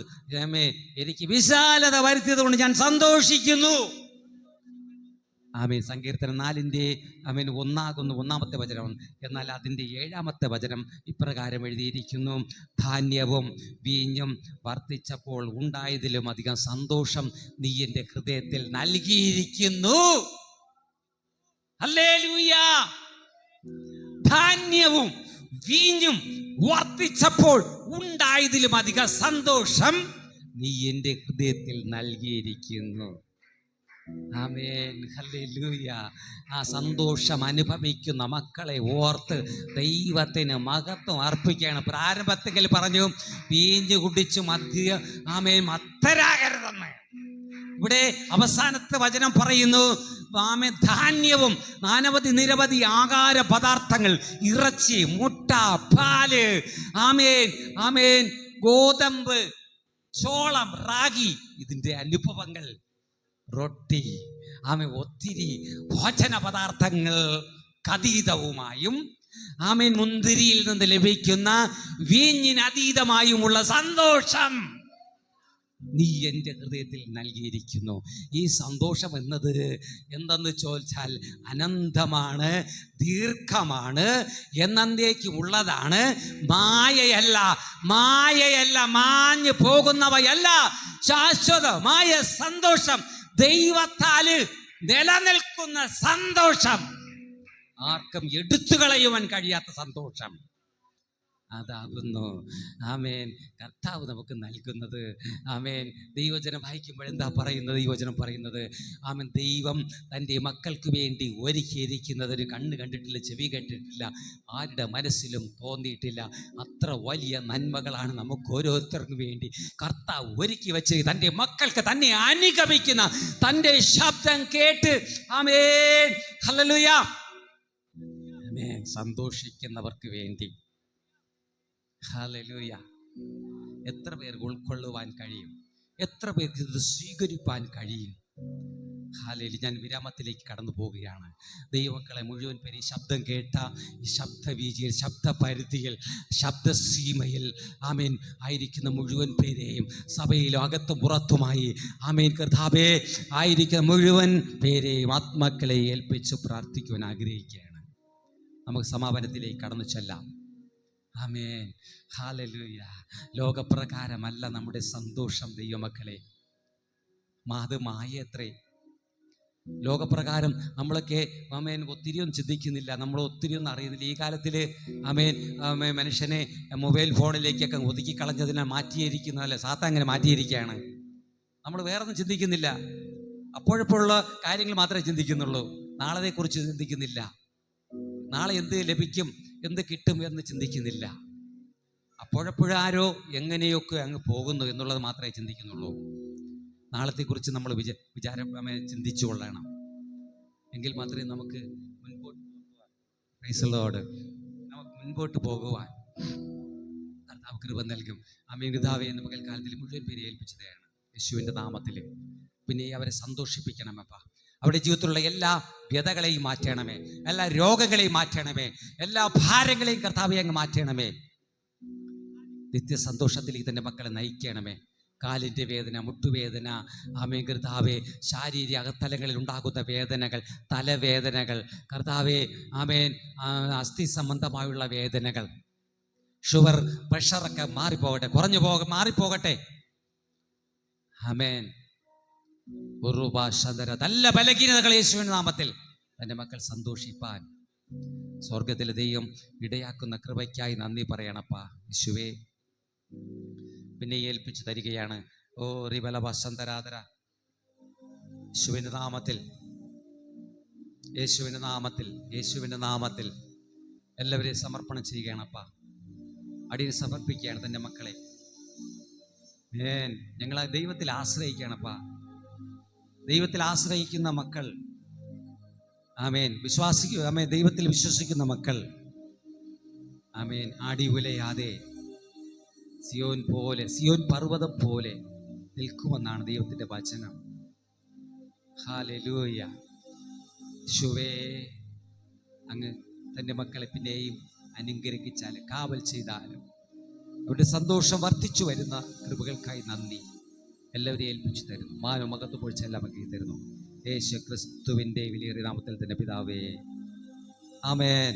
എനിക്ക് വിശാലത വരുത്തിയത് കൊണ്ട് ഞാൻ സന്തോഷിക്കുന്നു. ആമേൻ. സങ്കീർത്തനം 4 ആമേൻ 1-ാമത്തെ വചനം. എന്നാൽ അതിൻ്റെ 7-ാമത്തെ വചനം ഇപ്രകാരം എഴുതിയിരിക്കുന്നു: ധാന്യവും വീഞ്ഞും വർദ്ധിച്ചപ്പോൾ ഉണ്ടായതിലും അധികം സന്തോഷം നീ എൻ്റെ ഹൃദയത്തിൽ നൽകിയിരിക്കുന്നു. ഹല്ലേലൂയ. ധാന്യവും വീഞ്ഞും വർദ്ധിച്ചപ്പോൾ ഉണ്ടായതിലും അധികം സന്തോഷം നീ എൻ്റെ ഹൃദയത്തിൽ നൽകിയിരിക്കുന്നു. ആമേൻ. ഹല്ലേലൂയ. ആ സന്തോഷം അനുഭവിക്കുന്ന മക്കളെ ഓർത്ത് ദൈവത്തിന് മഹത്വം അർപ്പിക്കുകയാണ്. പ്രാരംഭത്തിൽ പറഞ്ഞു വീഞ്ഞു കുടിച്ചു മത്തരാകരുതെന്ന്. ഇവിടെ അവസാനത്തെ വചനം പറയുന്നു ആമേൻ, ധാന്യവും നിരവധി ആഹാര പദാർത്ഥങ്ങൾ, ഇറച്ചി, മുട്ട, പാല്, ആമേൻ, ഗോതമ്പ്, ചോളം, റാഗി, ഇതിൻ്റെ അനുഭവങ്ങൾ, റൊട്ടി, ഒത്തിരി ഭോജന പദാർത്ഥങ്ങൾ അതീതവുമായും മുന്തിരിയിൽ നിന്ന് ലഭിക്കുന്ന വീഞ്ഞിന് അതീതമായുമുള്ള സന്തോഷം നീ എൻ്റെ ഹൃദയത്തിൽ നൽകിയിരിക്കുന്നു. ഈ സന്തോഷം എന്നത് എന്തെന്ന് ചോദിച്ചാൽ അനന്തമാണ്, ദീർഘമാണ്, എന്നേക്കുമുള്ളതാണ്. മായയല്ല, മാഞ്ഞു പോകുന്നവയല്ല. ശാശ്വതമായ സന്തോഷം, ദൈവത്താല് നിലനിൽക്കുന്ന സന്തോഷം, ആർക്കും എടുത്തു കളയുവാൻ കഴിയാത്ത സന്തോഷം അതാകുന്നു ആമേൻ കർത്താവ് നമുക്ക് നൽകുന്നത്. ആമേൻ. ദൈവവചനം വായിക്കുമ്പോൾ എന്താ പറയുന്നത്? ദൈവവചനം പറയുന്നത് ആമേൻ, ദൈവം തൻ്റെ മക്കൾക്ക് വേണ്ടി ഒരുക്കിയിരിക്കുന്നതൊരു കണ്ണ് കണ്ടിട്ടില്ല, ചെവി കേട്ടിട്ടില്ല, ആരുടെ മനസ്സിലും തോന്നിയിട്ടില്ല. അത്ര വലിയ നന്മകളാണ് നമുക്ക് ഓരോരുത്തർക്കും വേണ്ടി കർത്താവ് ഒരുക്കി വെച്ച് തൻ്റെ മക്കൾക്ക് തന്നെ അനുഗമിക്കുന്ന, തൻ്റെ ശബ്ദം കേട്ട് ആമേൻ ഹല്ലേലൂയ ആമേൻ സന്തോഷിക്കുന്നവർക്ക് വേണ്ടി. ഹല്ലേലൂയ. എത്ര പേർക്ക് ഉൾക്കൊള്ളുവാൻ കഴിയും? എത്ര പേർക്ക് ഇത് സ്വീകരിപ്പാൻ കഴിയും? ഹല്ലേലൂയ. ഞാൻ വിരാമത്തിലേക്ക് കടന്നു പോവുകയാണ്. ദൈവമക്കളെ മുഴുവൻ പേര് ശബ്ദം കേട്ട ഈ ശബ്ദവീചിയിൽ, ശബ്ദപരിധിയിൽ, ശബ്ദസീമയിൽ ആമേൻ ആയിരിക്കുന്ന മുഴുവൻ പേരെയും, സഭയിലും അകത്തും പുറത്തുമായി ആമേൻ കർത്താവേ ആയിരിക്കുന്ന മുഴുവൻ പേരെയും ആത്മാക്കളെ ഏൽപ്പിച്ച് പ്രാർത്ഥിക്കുവാൻ ആഗ്രഹിക്കുകയാണ്. നമുക്ക് സമാപനത്തിലേക്ക് കടന്നു ചെല്ലാം. ആമേൻ. ഹല്ലേലൂയ. ലോകപ്രകാരമല്ല നമ്മുടെ സന്തോഷം ദൈവമക്കളെ. അത് മായത്രേ. ലോകപ്രകാരം നമ്മളൊക്കെ ആമേൻ ഒത്തിരിയൊന്നും ചിന്തിക്കുന്നില്ല, നമ്മൾ ഒത്തിരിയൊന്നും അറിയുന്നില്ല. ഈ കാലത്തിൽ ആമേൻ മനുഷ്യനെ മൊബൈൽ ഫോണിലേക്കൊക്കെ ഒതുക്കി കളഞ്ഞതിനെ മാറ്റിയിരിക്കുന്നതല്ല, സാത്താൻ അങ്ങനെ മാറ്റിയിരിക്കുകയാണ്. നമ്മൾ വേറൊന്നും ചിന്തിക്കുന്നില്ല. അപ്പോഴപ്പോഴുള്ള കാര്യങ്ങൾ മാത്രമേ ചിന്തിക്കുന്നുള്ളൂ. നാളെക്കുറിച്ച് ചിന്തിക്കുന്നില്ല. നാളെ എന്ത് ലഭിക്കും, എന്ത് കിട്ടും എന്ന് ചിന്തിക്കുന്നില്ല. അപ്പോഴപ്പോഴാരോ എങ്ങനെയൊക്കെ അങ്ങ് പോകുന്നു എന്നുള്ളത് മാത്രമേ ചിന്തിക്കുന്നുള്ളൂ. നാളത്തെക്കുറിച്ച് നമ്മൾ ചിന്തിച്ചു കൊള്ളണം. എങ്കിൽ മാത്രമേ നമുക്ക് മുൻപോട്ട് പോകുവാൻ കർത്താവ് കൃപ നൽകും. ആമേൻ. കർത്താവേ എന്ന് പകൽക്കാലത്തിൽ മുഴുവൻ പേരെ ഏൽപ്പിച്ചതാണ് യേശുവിൻ്റെ നാമത്തിൽ. പിന്നെ അവരെ സന്തോഷിപ്പിക്കണമപ്പ. അവരുടെ ജീവിതത്തിലുള്ള എല്ലാ വ്യതകളെയും മാറ്റണമേ, എല്ലാ രോഗങ്ങളെയും മാറ്റണമേ, എല്ലാ ഭാരങ്ങളെയും കർത്താവെ അങ്ങ് മാറ്റണമേ. നിത്യസന്തോഷത്തിലേക്ക് തൻ്റെ മക്കളെ നയിക്കണമേ. കാലിൻ്റെ വേദന, മുട്ടുവേദന, ആമേൻ കർത്താവെ, ശാരീരിക അകത്തലങ്ങളിൽ ഉണ്ടാകുന്ന വേദനകൾ, തലവേദനകൾ കർത്താവെ, ആമേൻ അസ്ഥി സംബന്ധമായുള്ള വേദനകൾ, ഷുഗർ, പ്രഷറൊക്കെ മാറിപ്പോകട്ടെ, മാറിപ്പോകട്ടെ. ആമേൻ. നല്ല ബലഹീനതകൾ യേശുവിന്റെ നാമത്തിൽ തൻ്റെ മക്കൾ സന്തോഷിപ്പാൻ സ്വർഗത്തിലെ ദൈവം ഇടയാക്കുന്ന കൃപയ്ക്കായി നന്ദി പറയണപ്പാ യേശുവേ. പിന്നെ ഏൽപ്പിച്ചു തരികയാണ്. ഓ റിബലവസന്തരാധര യേശുവിന്റെ നാമത്തിൽ, യേശുവിന്റെ നാമത്തിൽ, യേശുവിന്റെ നാമത്തിൽ എല്ലാവരെയും സമർപ്പണം ചെയ്യുകയാണപ്പാ. അടിയിൽ സമർപ്പിക്കുകയാണ് തൻ്റെ മക്കളെ. ഞങ്ങൾ ദൈവത്തിൽ ആശ്രയിക്കുകയാണപ്പാ. ദൈവത്തിൽ ആശ്രയിക്കുന്ന മക്കൾ, ആമേൻ, ആമേൻ, ദൈവത്തിൽ വിശ്വസിക്കുന്ന മക്കൾ, ആമേൻ, ആടി ഉലയാതെ സിയോൻ പർവ്വതം പോലെ നിൽക്കുമെന്നാണ് ദൈവത്തിൻ്റെ വചനം. ഹല്ലേലൂയ. യേശുവേ, അങ്ങ് തൻ്റെ മക്കളെ പിന്നെയും അനുഗ്രഹിച്ചാലും കാവൽ ചെയ്താലും അവരുടെ സന്തോഷം വർദ്ധിച്ചു വരുന്ന കൃപകൾക്കായി നന്ദി. എല്ലാവരെയും ഏൽപ്പിച്ചു തരുന്നു. മാനമകത്ത് പൊഴിച്ചെല്ലാം അങ്ങ് തരുന്നു. യേശു ക്രിസ്തുവിൻ്റെ വിലയേറിയ നാമത്തിൽ തന്നെ പിതാവേ, ആമേൻ.